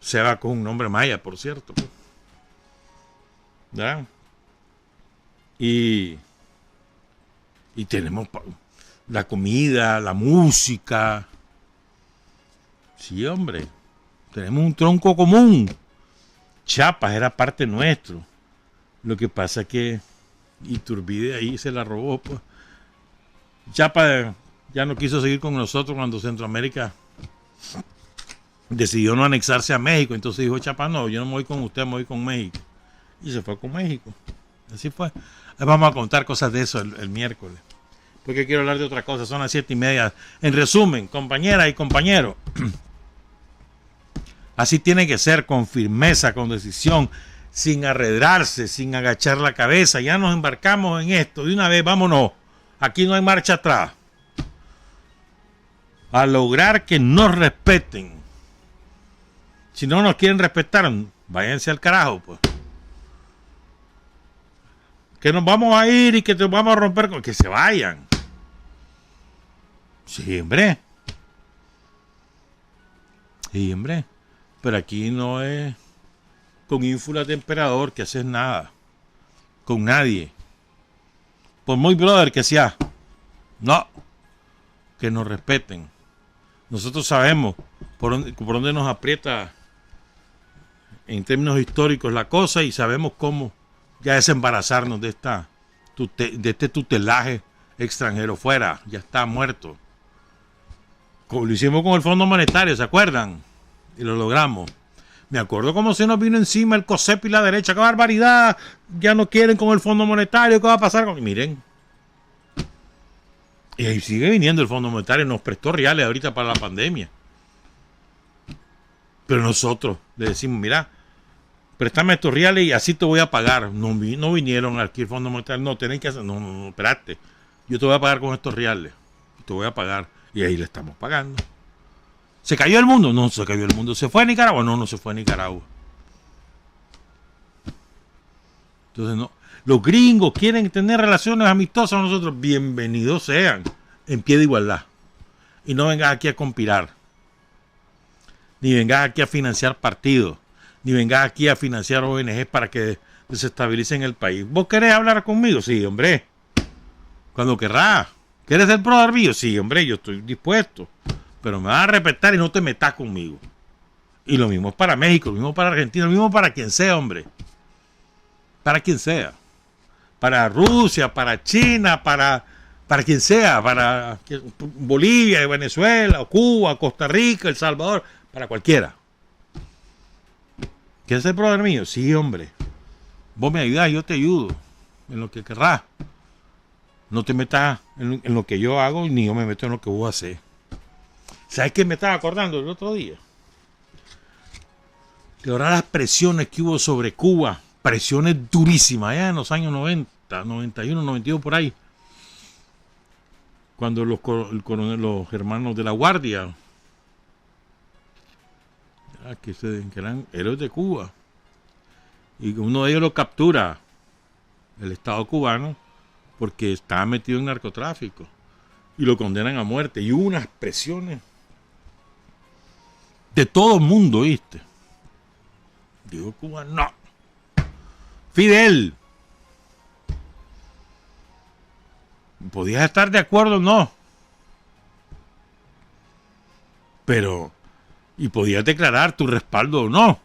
Se va con un nombre maya, por cierto. ¿Ya? Y tenemos la comida, la música. Sí, hombre. Tenemos un tronco común. Chiapas era parte nuestro. Lo que pasa es que Iturbide ahí se la robó, pues. Chiapas ya no quiso seguir con nosotros cuando Centroamérica decidió no anexarse a México. Entonces dijo Chiapas, no, yo no me voy con usted, me voy con México. Y se fue con México. Así fue. Vamos a contar cosas de eso el miércoles. Porque quiero hablar de otra cosa. Son las 7:30. En resumen, compañeras y compañeros, así tiene que ser, con firmeza, con decisión, sin arredrarse, sin agachar la cabeza. Ya nos embarcamos en esto. De una vez, vámonos. Aquí no hay marcha atrás. A lograr que nos respeten. Si no nos quieren respetar, váyanse al carajo, pues. Que nos vamos a ir y que te vamos a romper con... Que se vayan. Sí, hombre. Sí, hombre. Pero aquí no es con ínfulas de emperador que haces nada. Con nadie. Por muy brother que sea. No. Que nos respeten. Nosotros sabemos por dónde nos aprieta en términos históricos la cosa y sabemos cómo ya desembarazarnos de este tutelaje extranjero. Fuera, ya está muerto. Como lo hicimos con el Fondo Monetario, ¿se acuerdan? Y lo logramos. Me acuerdo cómo se nos vino encima el COSEP y la derecha. ¡Qué barbaridad! Ya no quieren con el Fondo Monetario. ¿Qué va a pasar con...? Y miren. Y ahí sigue viniendo el Fondo Monetario. Nos prestó reales ahorita para la pandemia. Pero nosotros le decimos, mira, préstame estos reales y así te voy a pagar. No vinieron aquí el Fondo Monetario. No, tenés que hacer... No, espérate. Yo te voy a pagar con estos reales. Te voy a pagar. Y ahí le estamos pagando. ¿Se cayó el mundo? No se cayó el mundo. ¿Se fue a Nicaragua? No se fue a Nicaragua. Entonces, no. Los gringos quieren tener relaciones amistosas con nosotros. Bienvenidos sean. En pie de igualdad. Y no vengas aquí a conspirar. Ni vengas aquí a financiar partidos. Ni vengas aquí a financiar ONGs para que desestabilicen el país. ¿Vos querés hablar conmigo? Sí, hombre. Cuando querrás. ¿Quieres ser brother mío? Sí, hombre, yo estoy dispuesto. Pero me vas a respetar y no te metas conmigo. Y lo mismo es para México, lo mismo para Argentina, lo mismo para quien sea, hombre. Para quien sea. Para Rusia, para China, para quien sea. Para Bolivia, Venezuela, o Cuba, Costa Rica, El Salvador. Para cualquiera. ¿Quieres ser brother mío? Sí, hombre. Vos me ayudás, yo te ayudo. En lo que querrás. No te metas en lo que yo hago, ni yo me meto en lo que vos haces. ¿Sabes qué me estaba acordando el otro día? Que ahora las presiones que hubo sobre Cuba, presiones durísimas, allá en los años 90, 91, 92, por ahí. Cuando los hermanos de la Guardia, que eran héroes de Cuba, y uno de ellos lo captura el Estado cubano, porque estaba metido en narcotráfico y lo condenan a muerte. Y hubo unas presiones de todo el mundo, ¿viste? Digo, Cuba, no. Fidel. Podías estar de acuerdo o no. Pero, y podías declarar tu respaldo o no.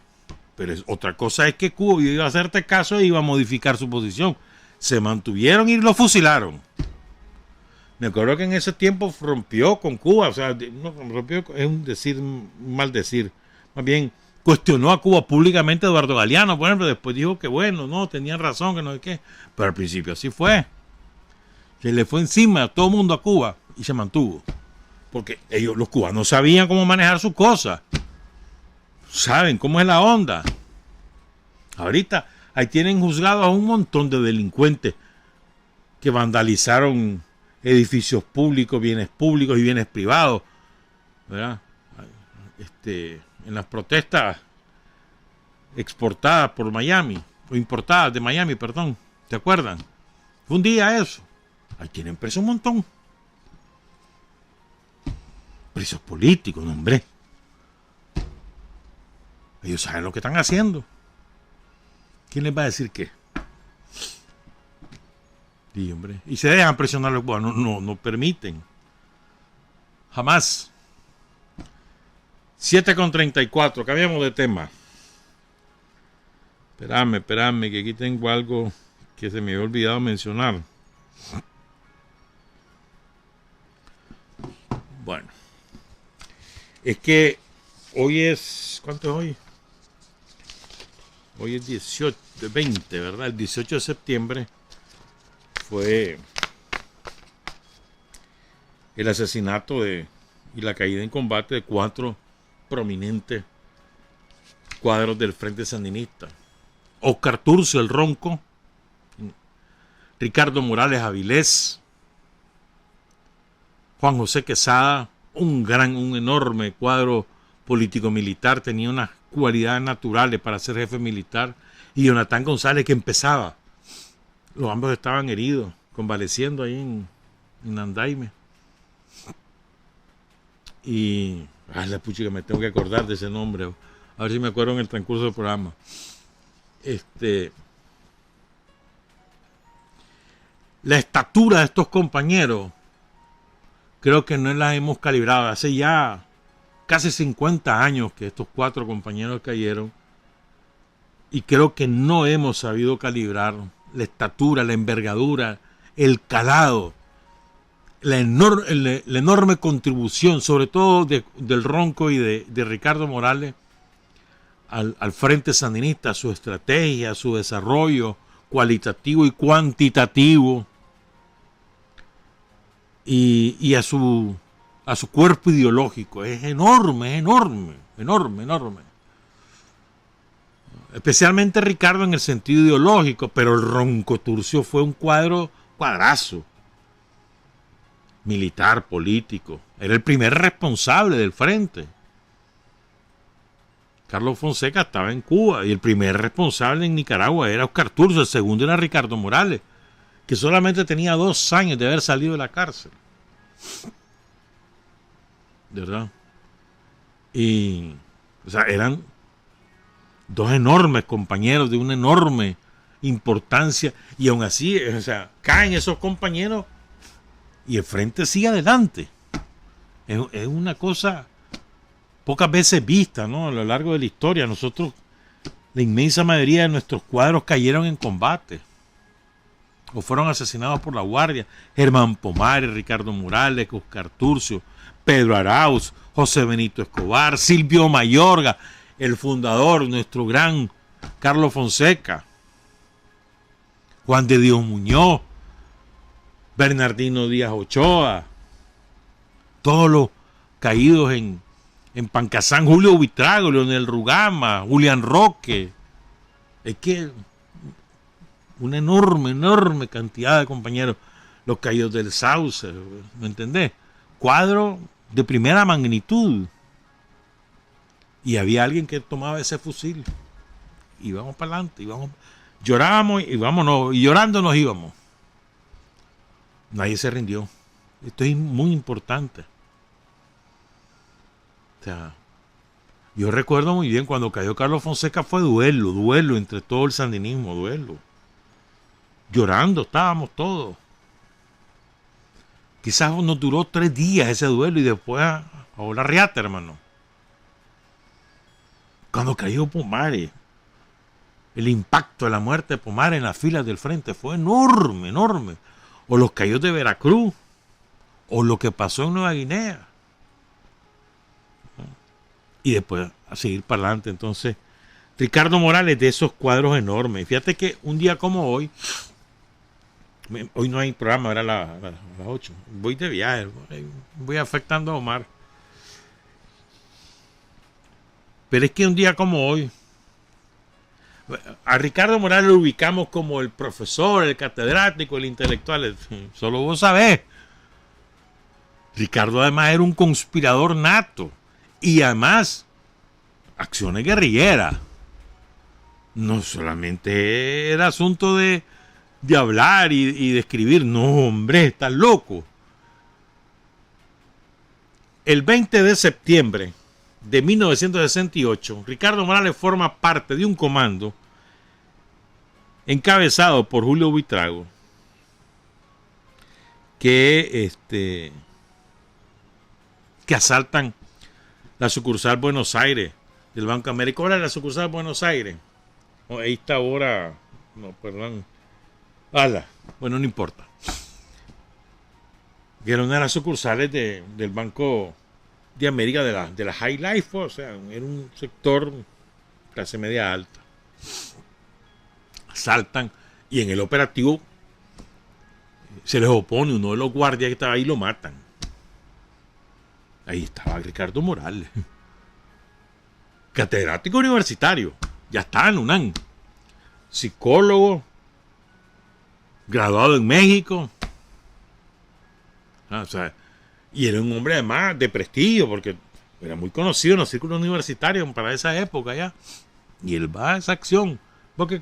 Pero otra cosa es que Cuba iba a hacerte caso e iba a modificar su posición. Se mantuvieron y lo fusilaron. Me acuerdo que en ese tiempo rompió con Cuba. O sea, no rompió, es un mal decir. Más bien, cuestionó a Cuba públicamente Eduardo Galeano, por ejemplo. Después dijo que bueno, no, tenían razón, que no sé qué. Pero al principio así fue. Se le fue encima a todo el mundo a Cuba y se mantuvo. Porque los cubanos sabían cómo manejar sus cosas. Saben cómo es la onda. Ahorita ahí tienen juzgados a un montón de delincuentes que vandalizaron edificios públicos y bienes privados, ¿verdad? En las protestas exportadas por Miami, o importadas de Miami, perdón, ¿te acuerdan? Fue un día eso. Ahí tienen preso un montón. presos políticos, no, hombre. Ellos saben lo que están haciendo. ¿Quién les va a decir qué? Sí, hombre. Y se dejan presionar los cubanos. No permiten. Jamás. 7:34. Cambiamos de tema. Espérame, que aquí tengo algo que se me había olvidado mencionar. Bueno. Es que hoy es... ¿Cuánto es hoy? Hoy es 20, ¿verdad? El 18 de septiembre fue el asesinato y la caída en combate de 4 prominentes cuadros del Frente Sandinista. Oscar Turcio, el Ronco, Ricardo Morales Avilés, Juan José Quesada, un enorme cuadro político-militar, tenía unas cualidades naturales para ser jefe militar, y Jonathan González, que empezaba. Los ambos estaban heridos, convaleciendo ahí en Andaime. Y la puchica, me tengo que acordar de ese nombre, a ver si me acuerdo en el transcurso del programa. La estatura de estos compañeros creo que no la hemos calibrado. Hace ya casi 50 años que estos 4 compañeros cayeron, y creo que no hemos sabido calibrar la estatura, la envergadura, el calado, la enorme contribución, sobre todo del Ronco y de Ricardo Morales al Frente Sandinista, su estrategia, su desarrollo cualitativo y cuantitativo, y a su cuerpo ideológico. Es enorme. Especialmente Ricardo en el sentido ideológico, pero el Ronco Turcio fue un cuadrazo. Militar, político. Era el primer responsable del frente. Carlos Fonseca estaba en Cuba y el primer responsable en Nicaragua era Oscar Turcio, el segundo era Ricardo Morales, que solamente tenía 2 años de haber salido de la cárcel. ¿De verdad? Y, o sea, eran 2 enormes compañeros de una enorme importancia, y aún así, o sea, caen esos compañeros y el frente sigue adelante. Es una cosa pocas veces vista, ¿no? A lo largo de la historia. Nosotros, la inmensa mayoría de nuestros cuadros cayeron en combate o fueron asesinados por la Guardia. Germán Pomares, Ricardo Morales, Oscar Turcio, Pedro Arauz, José Benito Escobar, Silvio Mayorga, el fundador, nuestro gran Carlos Fonseca, Juan de Dios Muñoz, Bernardino Díaz Ochoa, todos los caídos en Pancasán, Julio Buitrago, Leonel Rugama, Julián Roque. Es que una enorme cantidad de compañeros, los caídos del Sauce, ¿me entendés? Cuadro de primera magnitud. Y había alguien que tomaba ese fusil. Y vamos para adelante, llorábamos y vámonos, y llorando nos íbamos. Nadie se rindió. Esto es muy importante. O sea, yo recuerdo muy bien cuando cayó Carlos Fonseca, fue duelo entre todo el sandinismo, duelo. Llorando estábamos todos. Quizás nos duró 3 días ese duelo y después a volar riata, hermano. Cuando cayó Pomares, el impacto de la muerte de Pomares en las filas del frente fue enorme. O los caídos de Veracruz, o lo que pasó en Nueva Guinea. Y después a seguir para adelante. Entonces, Ricardo Morales, de esos cuadros enormes. Fíjate que un día como hoy no hay programa, era las 8. Voy de viaje, voy afectando a Omar. Pero es que un día como hoy, a Ricardo Morales lo ubicamos como el profesor, el catedrático, el intelectual. Solo vos sabés. Ricardo además era un conspirador nato. Y además, acciones guerrilleras. No solamente era asunto de hablar y de escribir. No, hombre, estás loco. el 20 de septiembre de 1968, Ricardo Morales forma parte de un comando encabezado por Julio Buitrago que asaltan la sucursal Buenos Aires del Banco América. ¿Cuál es la sucursal Buenos Aires? Oh, ahí está ahora. No, perdón. Bueno, no importa. Que era una de las sucursales del Banco de América de la High Life, o sea, era un sector clase media alta. Asaltan y en el operativo se les opone uno de los guardias que estaba ahí y lo matan. Ahí estaba Ricardo Morales, catedrático universitario, ya estaba en UNAM, psicólogo, graduado en México. O sea, y era un hombre además de prestigio, porque era muy conocido en los círculos universitarios para esa época ya. Y él va a esa acción, porque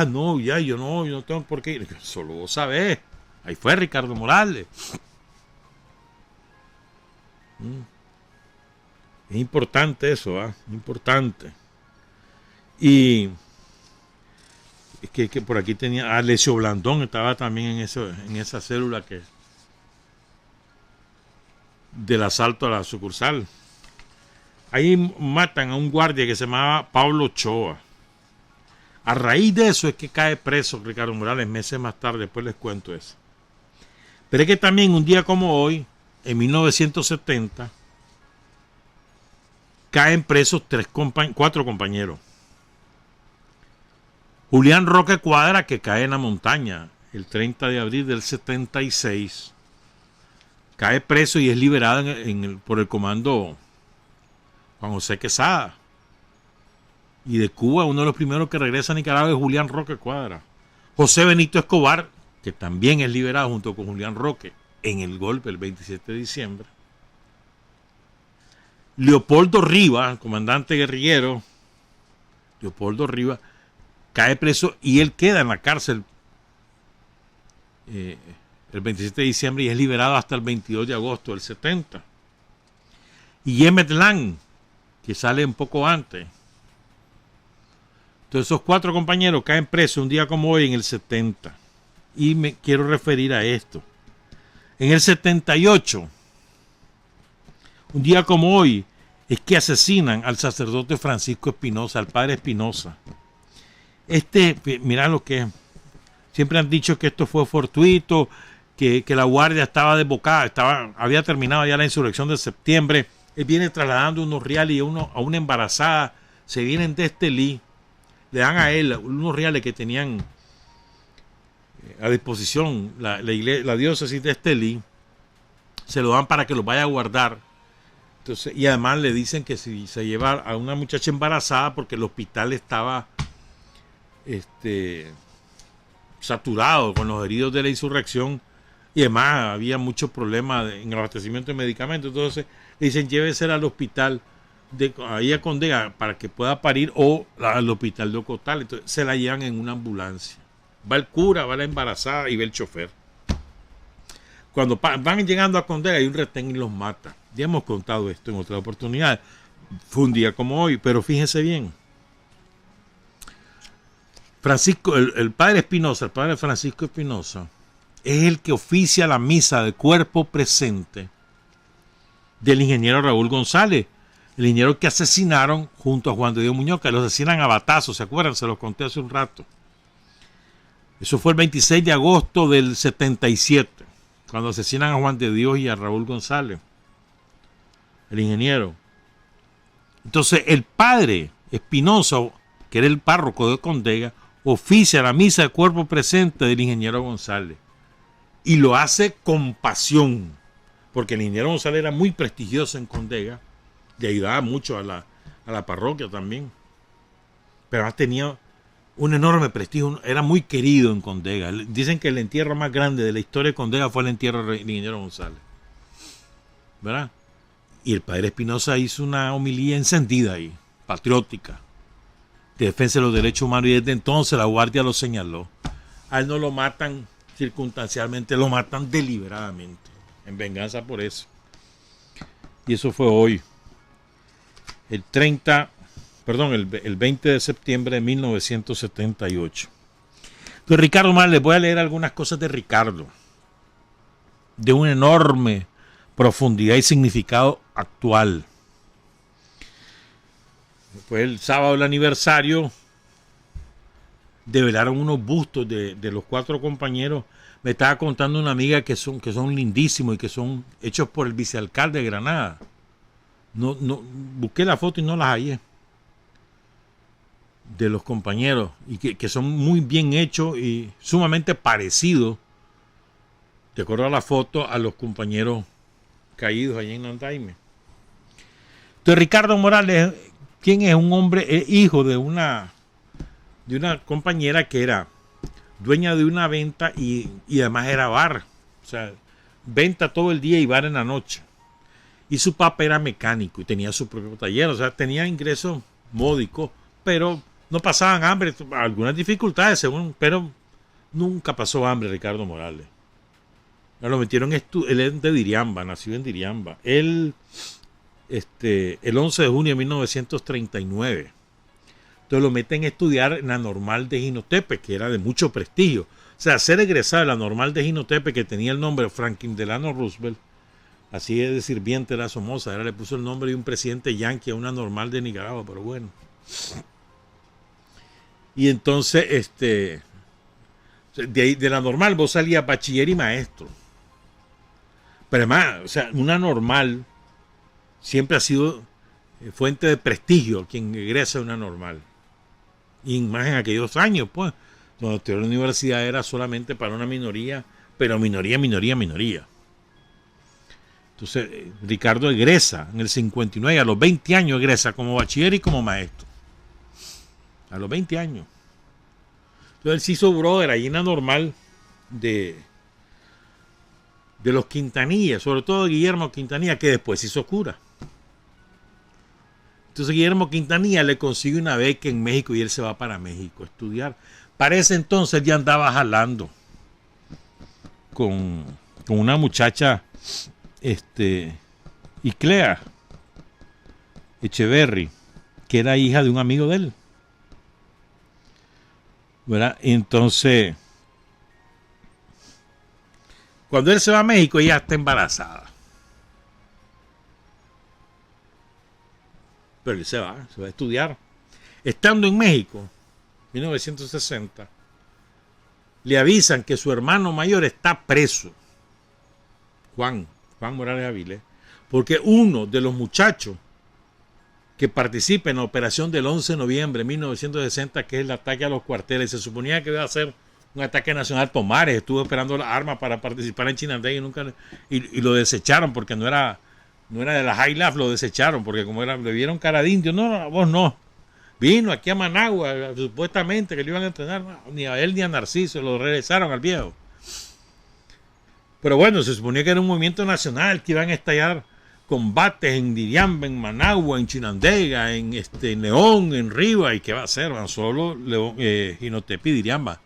no, ya, yo no tengo por qué ir. Solo vos sabés. Ahí fue Ricardo Morales. Es importante eso, importante. Y es que por aquí tenía Alessio Blandón, estaba también en esa célula del asalto a la sucursal. Ahí matan a un guardia que se llamaba Pablo Ochoa. A raíz de eso es que cae preso Ricardo Morales meses más tarde, después les cuento eso. Pero es que también un día como hoy, en 1970, caen presos 4 compañeros. Julián Roque Cuadra, que cae en la montaña el 30 de abril del 76, cae preso y es liberado por el comando Juan José Quesada. Y de Cuba, uno de los primeros que regresa a Nicaragua es Julián Roque Cuadra. José Benito Escobar, que también es liberado junto con Julián Roque en el golpe el 27 de diciembre. Leopoldo Rivas, comandante guerrillero, Leopoldo Rivas, cae preso y él queda en la cárcel el 27 de diciembre y es liberado hasta el 22 de agosto del 70. Y Emmet Lang, que sale un poco antes. Entonces esos 4 compañeros caen presos un día como hoy en el 70. Y me quiero referir a esto. En el 78, un día como hoy, es que asesinan al sacerdote Francisco Espinosa, al padre Espinosa. Mirá lo que es. Siempre han dicho que esto fue fortuito, que la guardia estaba desbocada, había terminado ya la insurrección de septiembre. Él viene trasladando unos reales a una embarazada. Se vienen de Estelí. Le dan a él unos reales que tenían a disposición la diócesis de Estelí. Se lo dan para que los vaya a guardar. Entonces, y además le dicen que si se lleva a una muchacha embarazada porque el hospital estaba saturado con los heridos de la insurrección y además había muchos problemas en el abastecimiento de medicamentos. Entonces le dicen llévesela al hospital ahí a Condega para que pueda parir o al hospital de Ocotal. Entonces se la llevan en una ambulancia. Va el cura, va la embarazada y va el chofer. Cuando van llegando a Condega hay un retén y los mata. Ya hemos contado esto en otra oportunidad. Fue un día como hoy, pero fíjense bien. El padre Espinosa, el padre Francisco Espinosa, es el que oficia la misa de cuerpo presente del ingeniero Raúl González, el ingeniero que asesinaron junto a Juan de Dios Muñoz, que lo asesinan a batazos, ¿se acuerdan? Se los conté hace un rato. Eso fue el 26 de agosto del 77, cuando asesinan a Juan de Dios y a Raúl González, el ingeniero. Entonces el padre Espinosa, que era el párroco de Condega, oficia la misa de cuerpo presente del ingeniero González y lo hace con pasión, porque el ingeniero González era muy prestigioso en Condega, le ayudaba mucho a la parroquia también, pero además tenía un enorme prestigio, era muy querido en Condega. Dicen que el entierro más grande de la historia de Condega fue el entierro del ingeniero González, ¿verdad? Y el padre Espinosa hizo una homilía encendida ahí, patriótica, de defensa de los derechos humanos, y desde entonces la guardia lo señaló. A él no lo matan circunstancialmente, lo matan deliberadamente. en venganza por eso. Y eso fue hoy, el 20 de septiembre de 1978. Entonces, Ricardo Morales, les voy a leer algunas cosas de Ricardo, de una enorme profundidad y significado actual. Fue el sábado del aniversario, develaron unos bustos de los 4 compañeros. Me estaba contando una amiga que son lindísimos y que son hechos por el vicealcalde de Granada. No, busqué la foto y no las hallé. De los compañeros. Y que son muy bien hechos y sumamente parecidos, de acuerdo a la foto, a los compañeros caídos allí en Nandaime. Entonces, Ricardo Morales, ¿quién es? Un hombre, hijo de una compañera que era dueña de una venta y además era bar. O sea, venta todo el día y bar en la noche. Y su papá era mecánico y tenía su propio taller. O sea, tenía ingresos módicos, pero no pasaban hambre. Algunas dificultades, pero nunca pasó hambre Ricardo Morales. Lo metieron, él es de Diriamba, nació en Diriamba. Él, el 11 de junio de 1939. Entonces lo meten a estudiar en la Normal de Jinotepe, que era de mucho prestigio. O sea, ser egresado de la Normal de Jinotepe, que tenía el nombre Franklin Delano Roosevelt, así es de sirviente era Somoza, ahora le puso el nombre de un presidente yanqui a una Normal de Nicaragua, pero bueno. Y entonces, de ahí, de la Normal vos salías bachiller y maestro. Pero además, o sea, una Normal siempre ha sido fuente de prestigio quien egresa a una Normal. Y más en aquellos años, pues, donde la universidad era solamente para una minoría, pero minoría. Entonces, Ricardo egresa en el 59, a los 20 años egresa como bachiller y como maestro. A los 20 años. Entonces, él se hizo brother allí en la Normal de los Quintanilla, sobre todo de Guillermo Quintanilla, que después se hizo cura. Entonces Guillermo Quintanilla le consigue una beca en México y él se va para México a estudiar. Para ese entonces ya andaba jalando con una muchacha, Iclea Echeverry, que era hija de un amigo de él. ¿Verdad? Entonces, cuando él se va a México, ella está embarazada. Pero él se va a estudiar. Estando en México, 1960, le avisan que su hermano mayor está preso, Juan Morales Avilés, porque uno de los muchachos que participa en la operación del 11 de noviembre de 1960, que es el ataque a los cuarteles, se suponía que iba a ser un ataque nacional. Pomares estuvo esperando las armas para participar en Chinandega y lo desecharon porque no era de la High Life, lo desecharon porque como le vieron cara de indio. No, vos no. Vino aquí a Managua, supuestamente que le iban a entrenar, ni a él ni a Narciso, lo regresaron al viejo. Pero bueno, se suponía que era un movimiento nacional, que iban a estallar combates en Diriamba, en Managua, en Chinandega, en León, en Riva, y qué va a hacer, van solo León, Jinotepe y Diriamba.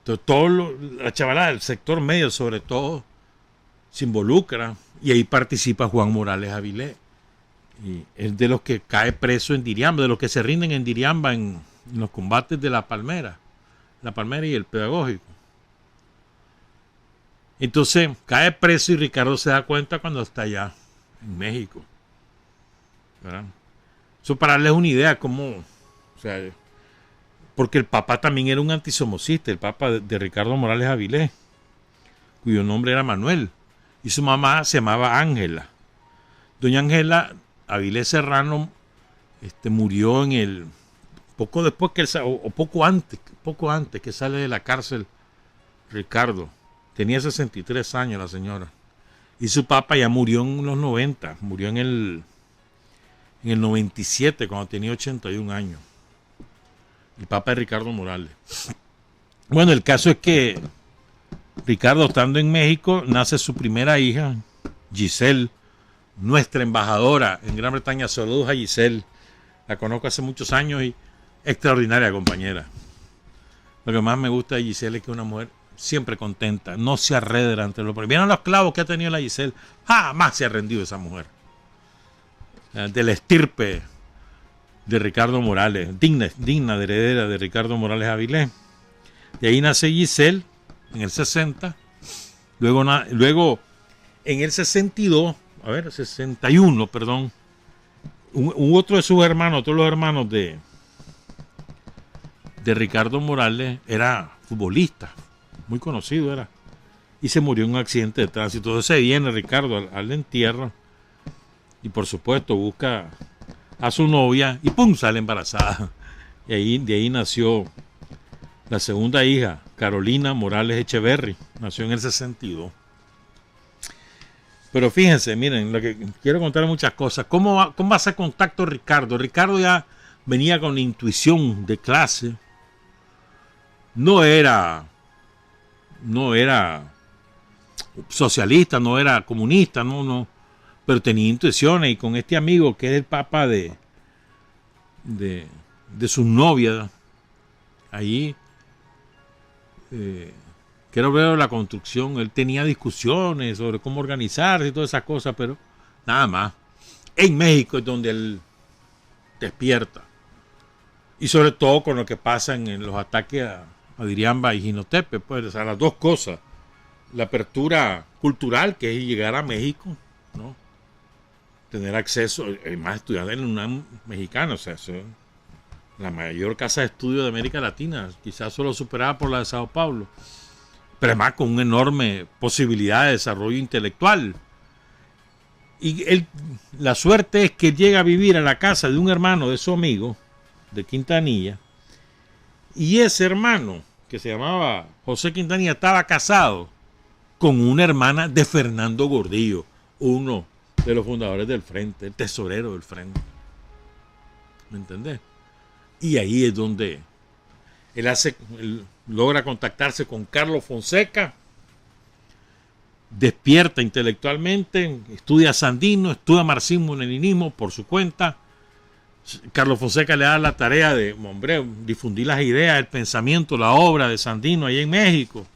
Entonces la chavalada del sector medio sobre todo se involucra y ahí participa Juan Morales Avilés. Y es de los que cae preso en Diriamba, de los que se rinden en Diriamba en los combates de la Palmera y el Pedagógico. Entonces cae preso y Ricardo se da cuenta cuando está allá en México, ¿verdad? Eso para darles una idea cómo, o sea, porque el papá también era un antisomocista, el papá de Ricardo Morales Avilés, cuyo nombre era Manuel, y su mamá se llamaba Ángela. Doña Ángela Avilés Serrano murió poco después que poco antes que sale de la cárcel Ricardo. Tenía 63 años la señora. Y su papá ya murió en los 90, murió en el 97 cuando tenía 81 años. El papá de Ricardo Morales. Bueno, el caso es que Ricardo, estando en México, nace su primera hija, Giselle, nuestra embajadora en Gran Bretaña. Saludos a Giselle, la conozco hace muchos años y extraordinaria compañera. Lo que más me gusta de Giselle es que es una mujer siempre contenta, no se arredra ante los problemas. Vieron los clavos que ha tenido la Giselle, jamás se ha rendido esa mujer. De la estirpe de Ricardo Morales, digna de heredera de Ricardo Morales Avilés. De ahí nace Giselle en el 60, luego en el 61, perdón, otro de sus hermanos, todos los hermanos de Ricardo Morales era futbolista, muy conocido era, y se murió en un accidente de tránsito. Entonces viene Ricardo al entierro y por supuesto busca a su novia y ¡pum! Sale embarazada. Y de ahí nació la segunda hija, Carolina Morales Echeverry, nació en el 62. Pero fíjense, miren, lo que quiero contar muchas cosas. ¿Cómo va a hacer contacto Ricardo? Ricardo ya venía con intuición de clase. No era socialista, no era comunista, no, pero tenía intuiciones, y con este amigo que es el papá de su novia, ahí, que era obrero de la construcción, él tenía discusiones sobre cómo organizarse y todas esas cosas, pero nada más. En México es donde él despierta, y sobre todo con lo que pasa en los ataques a Diriamba y Jinotepe, pues, o sea, las dos cosas, la apertura cultural, que es llegar a México, ¿no? Tener acceso, más estudiantes en la UNAM mexicana, o sea, eso, la mayor casa de estudio de América Latina, quizás solo superada por la de Sao Paulo, pero además con una enorme posibilidad de desarrollo intelectual. Y la suerte es que llega a vivir a la casa de un hermano de su amigo, de Quintanilla, y ese hermano, que se llamaba José Quintanilla, estaba casado con una hermana de Fernando Gordillo, uno de los fundadores del Frente, el tesorero del Frente. ¿Me entendés? Y ahí es donde él logra contactarse con Carlos Fonseca, despierta intelectualmente, estudia Sandino, estudia marxismo-leninismo por su cuenta. Carlos Fonseca le da la tarea de, hombre, difundir las ideas, el pensamiento, la obra de Sandino allá en México.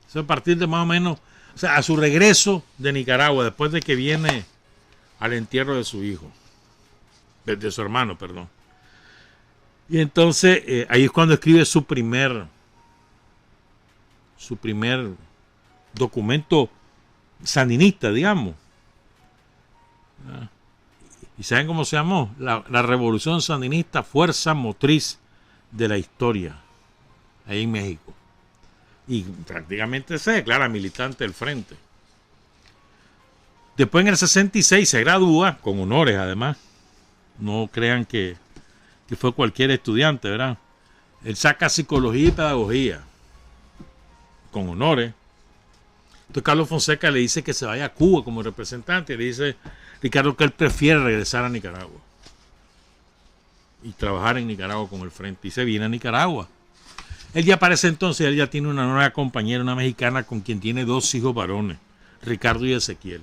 Eso a partir de más o menos, o sea, a su regreso de Nicaragua, después de que viene al entierro de su hijo, de su hermano, perdón. Y entonces ahí es cuando escribe su primer documento sandinista, digamos. ¿Y saben cómo se llamó? La Revolución Sandinista, fuerza motriz de la historia, ahí en México. Y prácticamente se declara militante del Frente. Después en el 66 se gradúa, con honores además. No crean que fue cualquier estudiante, ¿verdad? Él saca psicología y pedagogía, con honores. Entonces Carlos Fonseca le dice que se vaya a Cuba como representante. Le dice Ricardo que él prefiere regresar a Nicaragua y trabajar en Nicaragua con el Frente. Y se viene a Nicaragua. Él ya para ese entonces, él ya tiene una nueva compañera, una mexicana, con quien tiene 2 hijos varones, Ricardo y Ezequiel.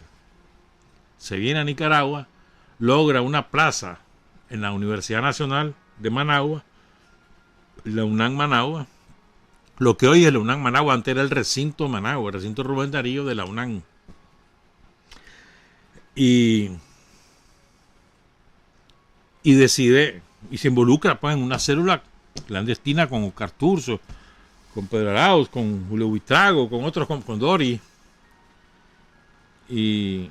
Se viene a Nicaragua, logra una plaza en la Universidad Nacional de Managua, la UNAM Managua. Lo que hoy es la UNAM Managua, antes era el recinto Managua, el recinto Rubén Darío de la UNAM. Y decide, y se involucra pues en una célula clandestina con Oscar Turzo, con Pedro Arauz, con Julio Buitrago, con otros, con Dori. Y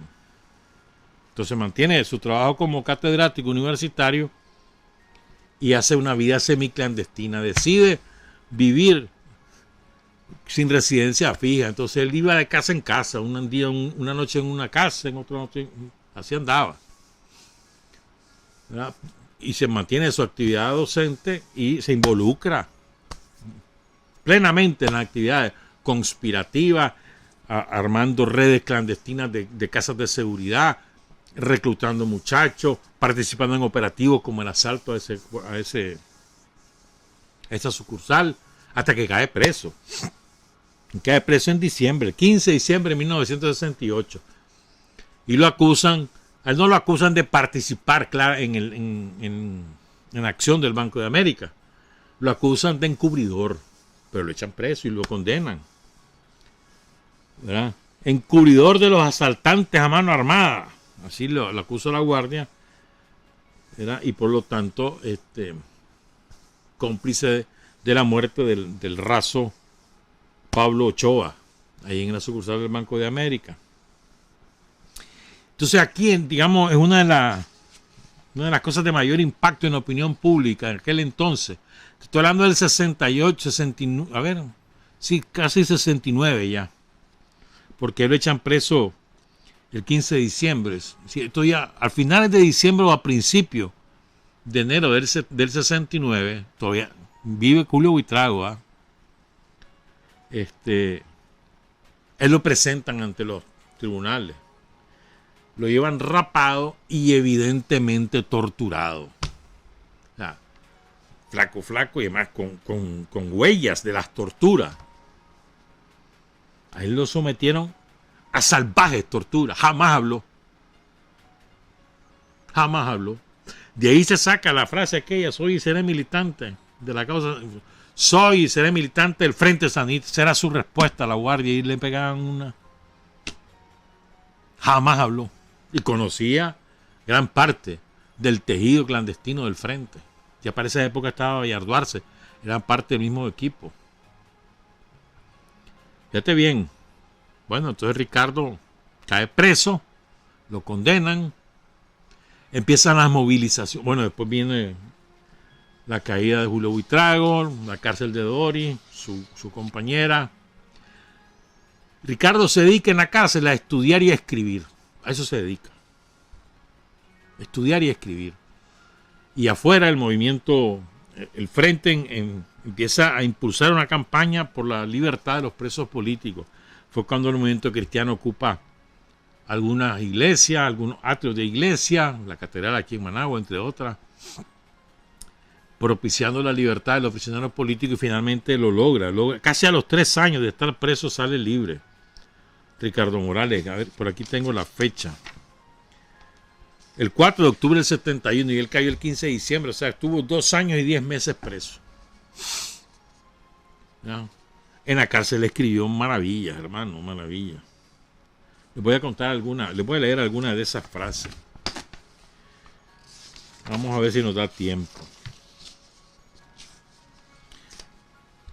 entonces mantiene su trabajo como catedrático universitario y hace una vida semiclandestina. Decide vivir sin residencia fija. Entonces él iba de casa en casa, una noche en una casa, en otra noche, así andaba, ¿verdad? Y se mantiene su actividad docente y se involucra plenamente en las actividades conspirativas, armando redes clandestinas de casas de seguridad, reclutando muchachos, participando en operativos como el asalto a esa sucursal, hasta que cae preso. Cae preso en diciembre, 15 de diciembre de 1968. Y lo acusan, a él no lo acusan de participar en la acción del Banco de América. Lo acusan de encubridor, pero lo echan preso y lo condenan. ¿verdad? Encubridor de los asaltantes a mano armada, así lo acusó la guardia, ¿verdad? Y por lo tanto, cómplice de la muerte del raso Pablo Ochoa, ahí en la sucursal del Banco de América. Entonces aquí, digamos, es una de las cosas de mayor impacto en la opinión pública en aquel entonces. Estoy hablando del 68, 69, a ver, sí, casi 69 ya, porque lo echan preso el 15 de diciembre. Esto ya, al finales de diciembre o a principios de enero del 69, todavía vive Julio Buitrago, ¿eh? Él lo presentan ante los tribunales. Lo llevan rapado y evidentemente torturado. O sea, flaco y además con huellas de las torturas. A él lo sometieron a salvajes torturas. Jamás habló. De ahí se saca la frase aquella: soy y seré militante de la causa. Soy y seré militante del Frente Sandinista. Será su respuesta a la guardia, y le pegaban una. Jamás habló. Y conocía gran parte del tejido clandestino del frente. Ya para esa época estaba Bayardo Arce, eran parte del mismo equipo. Fíjate bien. Bueno, entonces Ricardo cae preso, lo condenan, empiezan las movilizaciones. Bueno, después viene la caída de Julio Buitrago, la cárcel de Dori, su compañera. Ricardo se dedica en la cárcel a estudiar y a escribir. A eso se dedica. Estudiar y escribir. Y afuera el movimiento, el Frente empieza a impulsar una campaña por la libertad de los presos políticos. Fue cuando el movimiento cristiano ocupa algunas iglesias, algunos atrios de iglesia, la catedral aquí en Managua, entre otras, propiciando la libertad de los prisioneros políticos, y finalmente lo logra. Casi a los 3 años de estar preso sale libre. Ricardo Morales, a ver, por aquí tengo la fecha. El 4 de octubre del 71, y él cayó el 15 de diciembre, o sea, estuvo 2 años y 10 meses preso. ¿Ya? En la cárcel escribió maravillas, hermano, maravillas. Les voy a contar algunas, les voy a leer algunas de esas frases. Vamos a ver si nos da tiempo.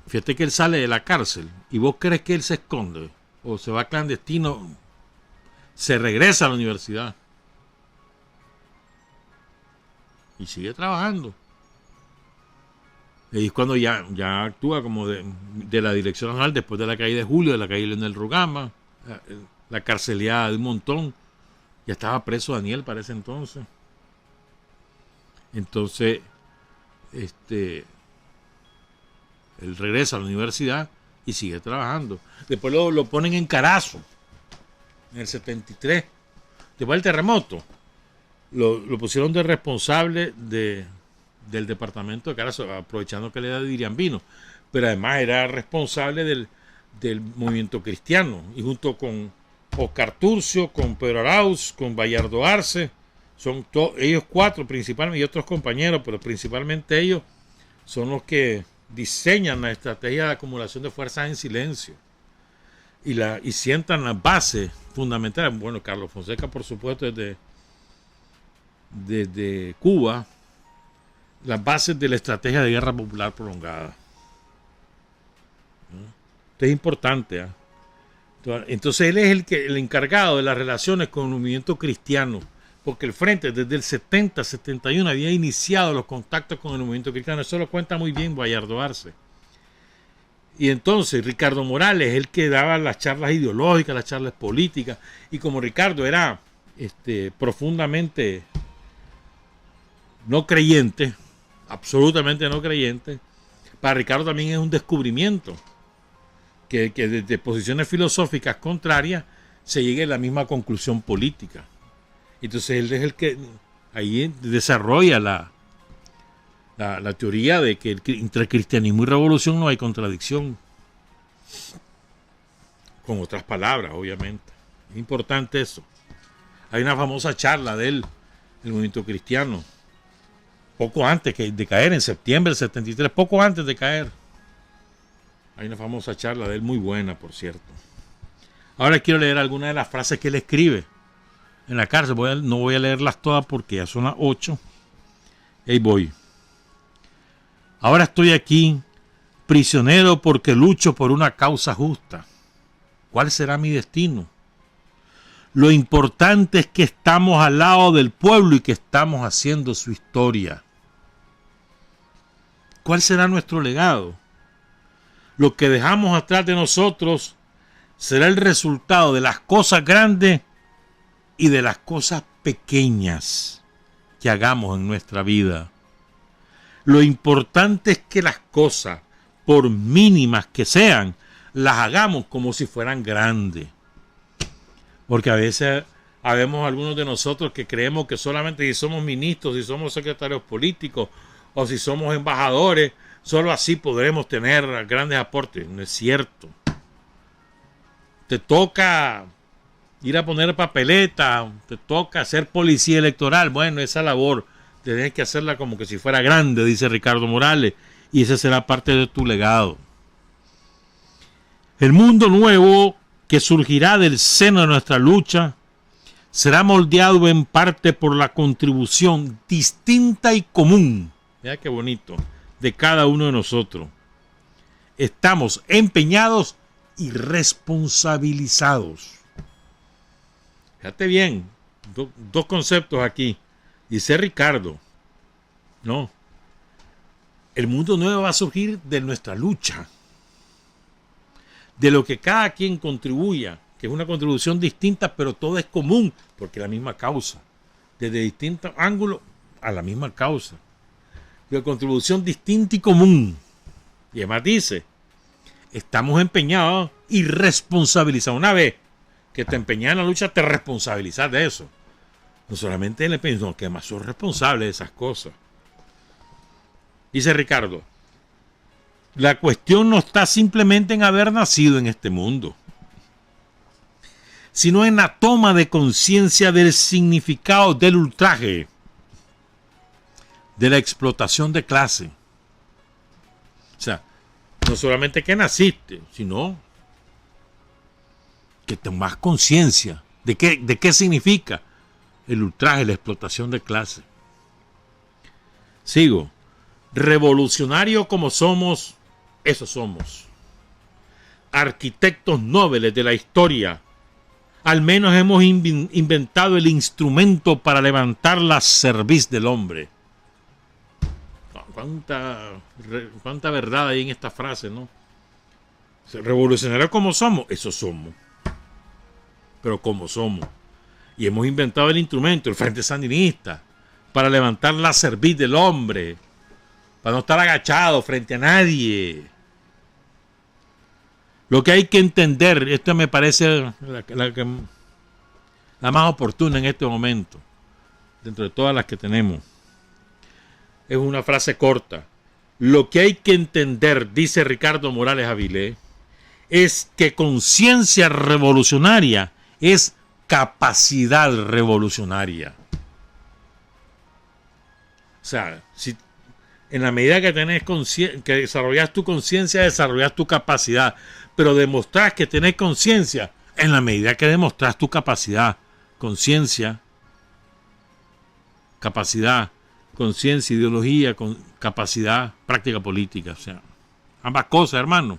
Fíjate que él sale de la cárcel y vos crees que él se esconde o se va clandestino, se regresa a la universidad y sigue trabajando. Y es cuando ya actúa como de la dirección nacional después de la caída de Julio, de la caída de Leonel Rugama, la carceleada de un montón. Ya estaba preso Daniel para ese entonces. Entonces, él regresa a la universidad y sigue trabajando. Después lo ponen en Carazo, en el 73. Después del terremoto, lo pusieron de responsable del departamento de Carazo, aprovechando que le da Diriambino. Pero además era responsable del movimiento cristiano. Y junto con Oscar Turcio, con Pedro Arauz, con Bayardo Arce, son ellos 4 principalmente, y otros compañeros, pero principalmente ellos son los que diseñan la estrategia de acumulación de fuerzas en silencio y sientan las bases fundamentales. Bueno, Carlos Fonseca, por supuesto, desde Cuba, las bases de la estrategia de guerra popular prolongada. Esto es importante, ¿eh? Entonces él es el encargado de las relaciones con el movimiento cristiano, porque el Frente desde el 70-71 había iniciado los contactos con el movimiento cristiano. Eso lo cuenta muy bien Bayardo Arce. Y entonces Ricardo Morales es el que daba las charlas ideológicas, las charlas políticas, y como Ricardo era profundamente no creyente, absolutamente no creyente, para Ricardo también es un descubrimiento que desde posiciones filosóficas contrarias se llegue a la misma conclusión política. Entonces él es el que ahí desarrolla la teoría de que entre cristianismo y revolución no hay contradicción. Con otras palabras, obviamente. Es importante eso. Hay una famosa charla de él, el movimiento cristiano, poco antes de caer, en septiembre del 73, poco antes de caer. Hay una famosa charla de él muy buena, por cierto. Ahora quiero leer algunas de las frases que él escribe en la cárcel. No voy a leerlas todas porque ya son las 8. Ahí voy. Ahora estoy aquí, prisionero porque lucho por una causa justa. ¿Cuál será mi destino? Lo importante es que estamos al lado del pueblo y que estamos haciendo su historia. ¿Cuál será nuestro legado? Lo que dejamos atrás de nosotros será el resultado de las cosas grandes y de las cosas pequeñas que hagamos en nuestra vida. Lo importante es que las cosas, por mínimas que sean, las hagamos como si fueran grandes. Porque a veces habemos algunos de nosotros que creemos que solamente si somos ministros, si somos secretarios políticos o si somos embajadores, solo así podremos tener grandes aportes. No es cierto. Te toca ir a poner papeleta, te toca ser policía electoral. Bueno, esa labor tienes que hacerla como que si fuera grande, dice Ricardo Morales, y esa será parte de tu legado. El mundo nuevo que surgirá del seno de nuestra lucha será moldeado en parte por la contribución distinta y común, mira qué bonito, de cada uno de nosotros. Estamos empeñados y responsabilizados. Fíjate bien, dos conceptos aquí. Dice Ricardo, no, el mundo nuevo va a surgir de nuestra lucha, de lo que cada quien contribuya, que es una contribución distinta, pero todo es común, porque es la misma causa, desde distintos ángulos a la misma causa. La contribución distinta y común. Y además dice, estamos empeñados y responsabilizados. Una vez que te empeñas en la lucha, te responsabilizas de eso. No solamente el empeño, sino que además sos responsable de esas cosas. Dice Ricardo, la cuestión no está simplemente en haber nacido en este mundo, sino en la toma de conciencia del significado del ultraje, de la explotación de clase. O sea, no solamente que naciste, sino que tomas conciencia de qué significa el ultraje, la explotación de clase. Sigo. Revolucionarios como somos, eso somos. Arquitectos nobles de la historia. Al menos hemos inventado el instrumento para levantar la cerviz del hombre. ¿Cuánta verdad hay en esta frase, ¿no? Revolucionarios como somos, eso somos. Pero como somos. Y hemos inventado el instrumento, el Frente Sandinista, para levantar la cerviz del hombre, para no estar agachado frente a nadie. Lo que hay que entender, esto me parece la más oportuna en este momento, dentro de todas las que tenemos, es una frase corta. Lo que hay que entender, dice Ricardo Morales Avilés, es que conciencia revolucionaria es capacidad revolucionaria. O sea, si en la medida que que desarrollas tu conciencia, desarrollas tu capacidad, pero demostrás que tenés conciencia en la medida que demostrás tu capacidad, conciencia, capacidad, conciencia, ideología, con capacidad, práctica política, o sea, ambas cosas, hermano.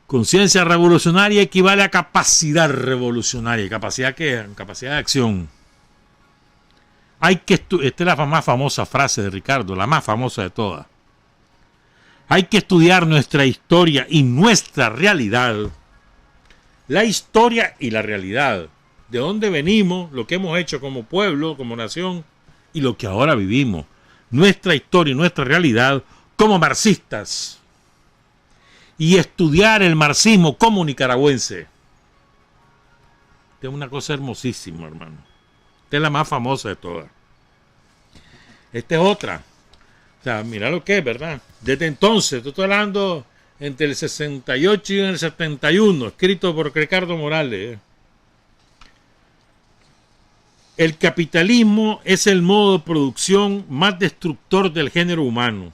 Conciencia revolucionaria equivale a capacidad revolucionaria. ¿Capacidad qué? Capacidad de acción. Esta es la más famosa frase de Ricardo, la más famosa de todas. Hay que estudiar nuestra historia y nuestra realidad. La historia y la realidad. De dónde venimos, lo que hemos hecho como pueblo, como nación, y lo que ahora vivimos. Nuestra historia y nuestra realidad como marxistas. Y estudiar el marxismo como nicaragüense. Esta es una cosa hermosísima, hermano. Esta es la más famosa de todas. Esta es otra. O sea, mira lo que es, ¿verdad? Desde entonces, estoy hablando entre el 68 y el 71, escrito por Ricardo Morales. El capitalismo es el modo de producción más destructor del género humano.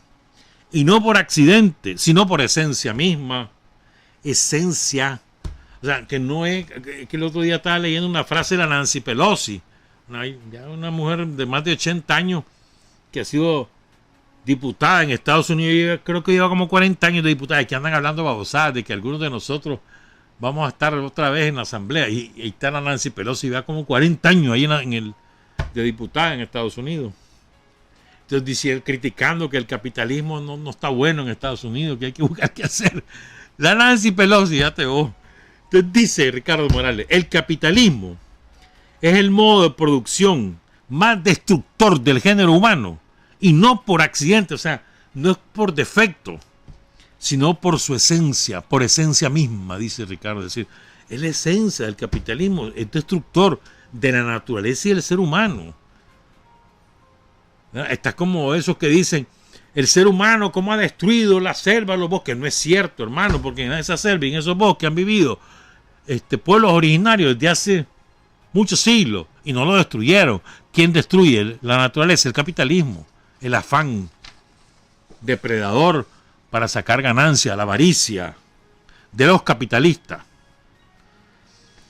Y no por accidente, sino por esencia misma. Esencia O sea, que no es, que el otro día estaba leyendo una frase de la Nancy Pelosi, una mujer de más de 80 años que ha sido diputada en Estados Unidos, creo que lleva como 40 años de diputada, y que andan hablando babosadas de que algunos de nosotros vamos a estar otra vez en la asamblea, y está la Nancy Pelosi, lleva como 40 años ahí de diputada en Estados Unidos. Entonces dice, criticando que el capitalismo no está bueno en Estados Unidos, que hay que buscar qué hacer. La Nancy Pelosi, ya te voy. Entonces dice Ricardo Morales, el capitalismo es el modo de producción más destructor del género humano, y no por accidente, o sea, no es por defecto, sino por su esencia, por esencia misma, dice Ricardo. Es decir, es la esencia del capitalismo, es destructor de la naturaleza y del ser humano. Está como esos que dicen, el ser humano cómo ha destruido la selva, los bosques. No es cierto, hermano, porque en esa selva y en esos bosques han vivido pueblos originarios desde hace muchos siglos y no lo destruyeron. ¿Quién destruye la naturaleza? El capitalismo, el afán depredador para sacar ganancia, la avaricia de los capitalistas.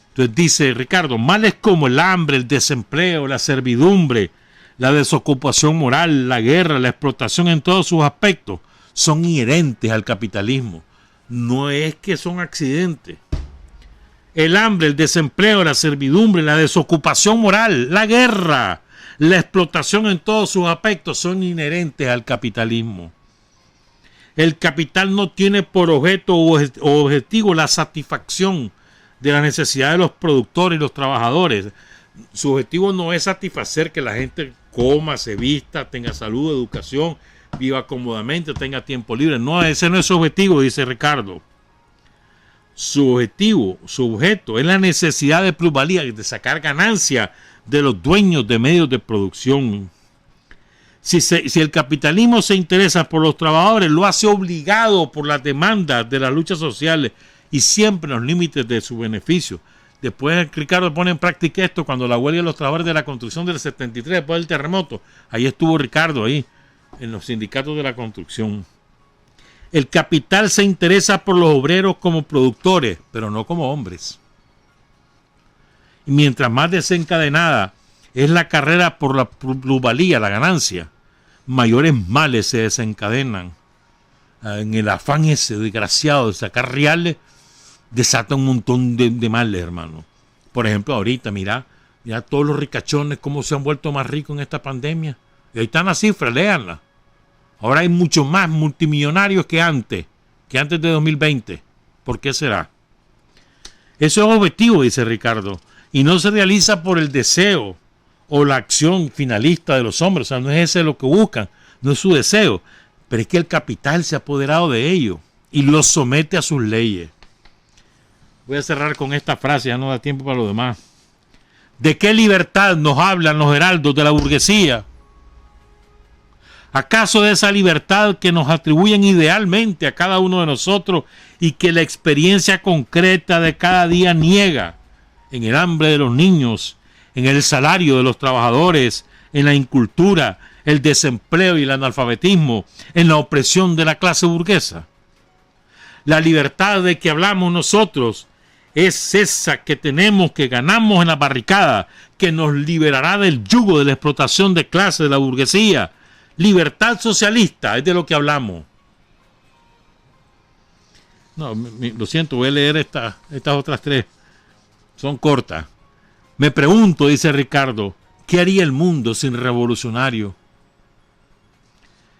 Entonces dice Ricardo, males como el hambre, el desempleo, la servidumbre, la desocupación moral, la guerra, la explotación en todos sus aspectos son inherentes al capitalismo. No es que son accidentes. El hambre, el desempleo, la servidumbre, la desocupación moral, la guerra, la explotación en todos sus aspectos son inherentes al capitalismo. El capital no tiene por objeto o objetivo la satisfacción de la necesidad de los productores y los trabajadores. Su objetivo no es satisfacer que la gente coma, se vista, tenga salud, educación, viva cómodamente, tenga tiempo libre. No, ese no es su objetivo, dice Ricardo. Su objetivo, su objeto es la necesidad de plusvalía, de sacar ganancia de los dueños de medios de producción. Si el capitalismo se interesa por los trabajadores, lo hace obligado por las demandas de las luchas sociales y siempre en los límites de su beneficio. Después Ricardo pone en práctica esto cuando la huelga de los trabajadores de la construcción del 73, después del terremoto. Ahí estuvo Ricardo, ahí, en los sindicatos de la construcción. El capital se interesa por los obreros como productores, pero no como hombres. Y mientras más desencadenada es la carrera por la plusvalía, la ganancia, mayores males se desencadenan. En el afán ese desgraciado de sacar reales, desata un montón de males, hermano. Por ejemplo, ahorita, mira todos los ricachones cómo se han vuelto más ricos en esta pandemia. Y ahí están las cifras, léanlas. Ahora hay muchos más multimillonarios que antes de 2020. ¿Por qué será? Eso es objetivo, dice Ricardo, y no se realiza por el deseo o la acción finalista de los hombres. O sea, no es ese lo que buscan, no es su deseo, pero es que el capital se ha apoderado de ellos y los somete a sus leyes. Voy a cerrar con esta frase, ya no da tiempo para lo demás. ¿De qué libertad nos hablan los heraldos de la burguesía? ¿Acaso de esa libertad que nos atribuyen idealmente a cada uno de nosotros y que la experiencia concreta de cada día niega? En el hambre de los niños, en el salario de los trabajadores, en la incultura, el desempleo y el analfabetismo, en la opresión de la clase burguesa. La libertad de que hablamos nosotros es esa que tenemos, que ganamos en la barricada, que nos liberará del yugo de la explotación de clase de la burguesía. Libertad socialista, es de lo que hablamos. No, lo siento, voy a leer estas otras tres. Son cortas. Me pregunto, dice Ricardo, ¿qué haría el mundo sin revolucionarios?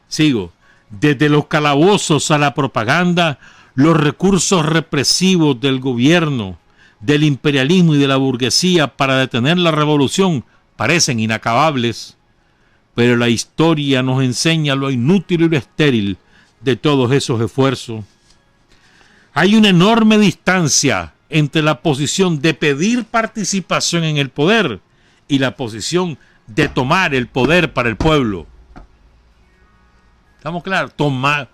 Sigo. Desde los calabozos a la propaganda, los recursos represivos del gobierno, del imperialismo y de la burguesía para detener la revolución parecen inacabables. Pero la historia nos enseña lo inútil y lo estéril de todos esos esfuerzos. Hay una enorme distancia entre la posición de pedir participación en el poder y la posición de tomar el poder para el pueblo. ¿Estamos claros?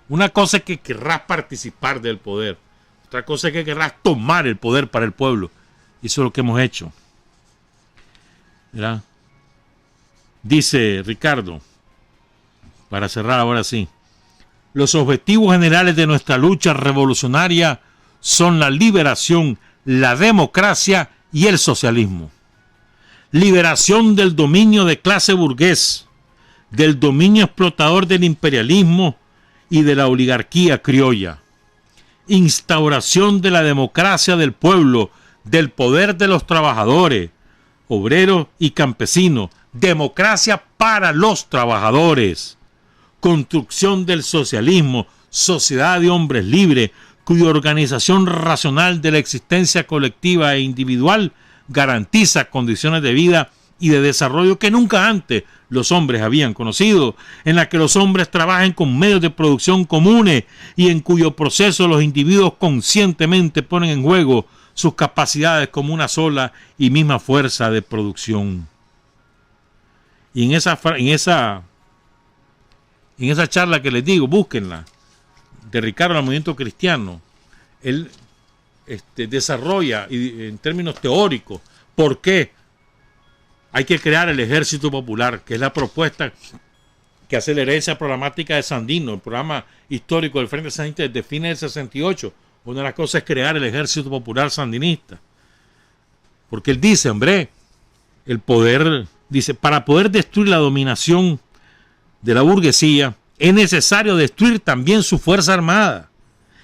Una cosa es que querrás participar del poder, otra cosa es que querrás tomar el poder para el pueblo. Y eso es lo que hemos hecho. ¿Verdad? Dice Ricardo, para cerrar ahora sí, los objetivos generales de nuestra lucha revolucionaria son la liberación, la democracia y el socialismo. Liberación del dominio de clase burgués, del dominio explotador del imperialismo y de la oligarquía criolla. Instauración de la democracia del pueblo, del poder de los trabajadores, obreros y campesinos. Democracia para los trabajadores. Construcción del socialismo, sociedad de hombres libres, cuya organización racional de la existencia colectiva e individual garantiza condiciones de vida y de desarrollo que nunca antes los hombres habían conocido, en la que los hombres trabajen con medios de producción comunes y en cuyo proceso los individuos conscientemente ponen en juego sus capacidades como una sola y misma fuerza de producción. Y en esa charla que les digo, búsquenla, de Ricardo al Movimiento Cristiano, él desarrolla en términos teóricos por qué hay que crear el Ejército Popular, que es la propuesta que hace la herencia programática de Sandino, el programa histórico del Frente Sandinista desde fines del 68. Una de las cosas es crear el Ejército Popular Sandinista. Porque él dice, hombre, el poder, dice, para poder destruir la dominación de la burguesía, es necesario destruir también su fuerza armada.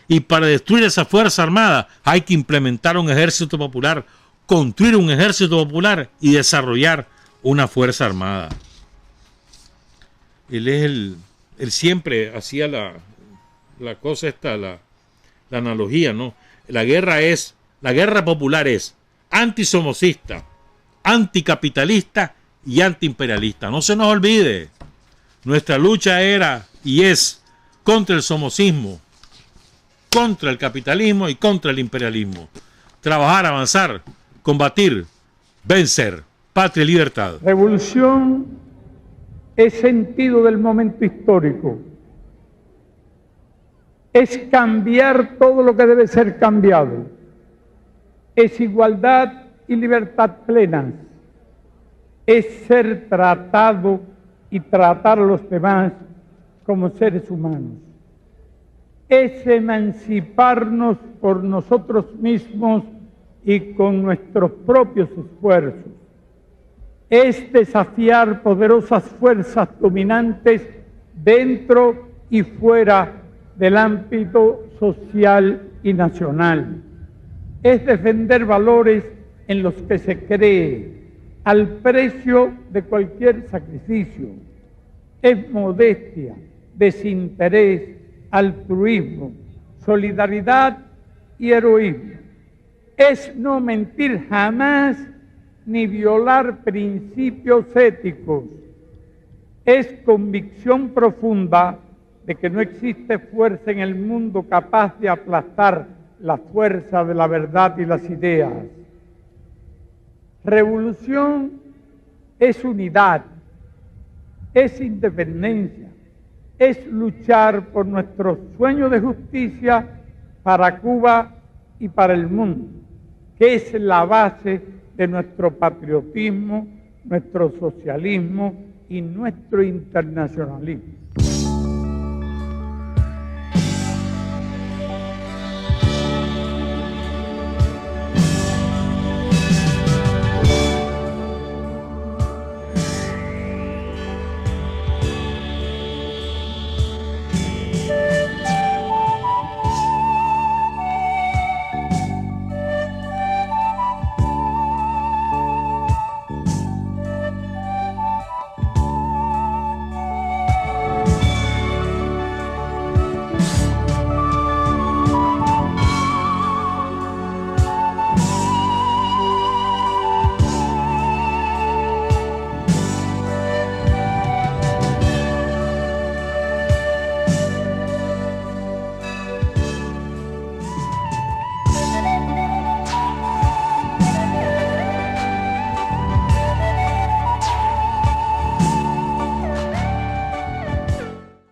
Y para destruir esa fuerza armada hay que implementar un ejército popular, construir un ejército popular y desarrollar una fuerza armada. Él siempre hacía la cosa esta, la analogía, ¿no? La guerra popular es antisomocista, anticapitalista y antiimperialista. No se nos olvide. Nuestra lucha era y es contra el somocismo, contra el capitalismo y contra el imperialismo. Trabajar, avanzar, combatir, vencer. Patria y libertad. Revolución es sentido del momento histórico. Es cambiar todo lo que debe ser cambiado. Es igualdad y libertad plenas. Es ser tratado y tratar a los demás como seres humanos. Es emanciparnos por nosotros mismos y con nuestros propios esfuerzos. Es desafiar poderosas fuerzas dominantes dentro y fuera del ámbito social y nacional. Es defender valores en los que se cree al precio de cualquier sacrificio. Es modestia, desinterés, altruismo, solidaridad y heroísmo. Es no mentir jamás ni violar principios éticos. Es convicción profunda de que no existe fuerza en el mundo capaz de aplastar la fuerza de la verdad y las ideas. Revolución es unidad, es independencia, es luchar por nuestro sueño de justicia para Cuba y para el mundo, que es la base de nuestro patriotismo, nuestro socialismo y nuestro internacionalismo.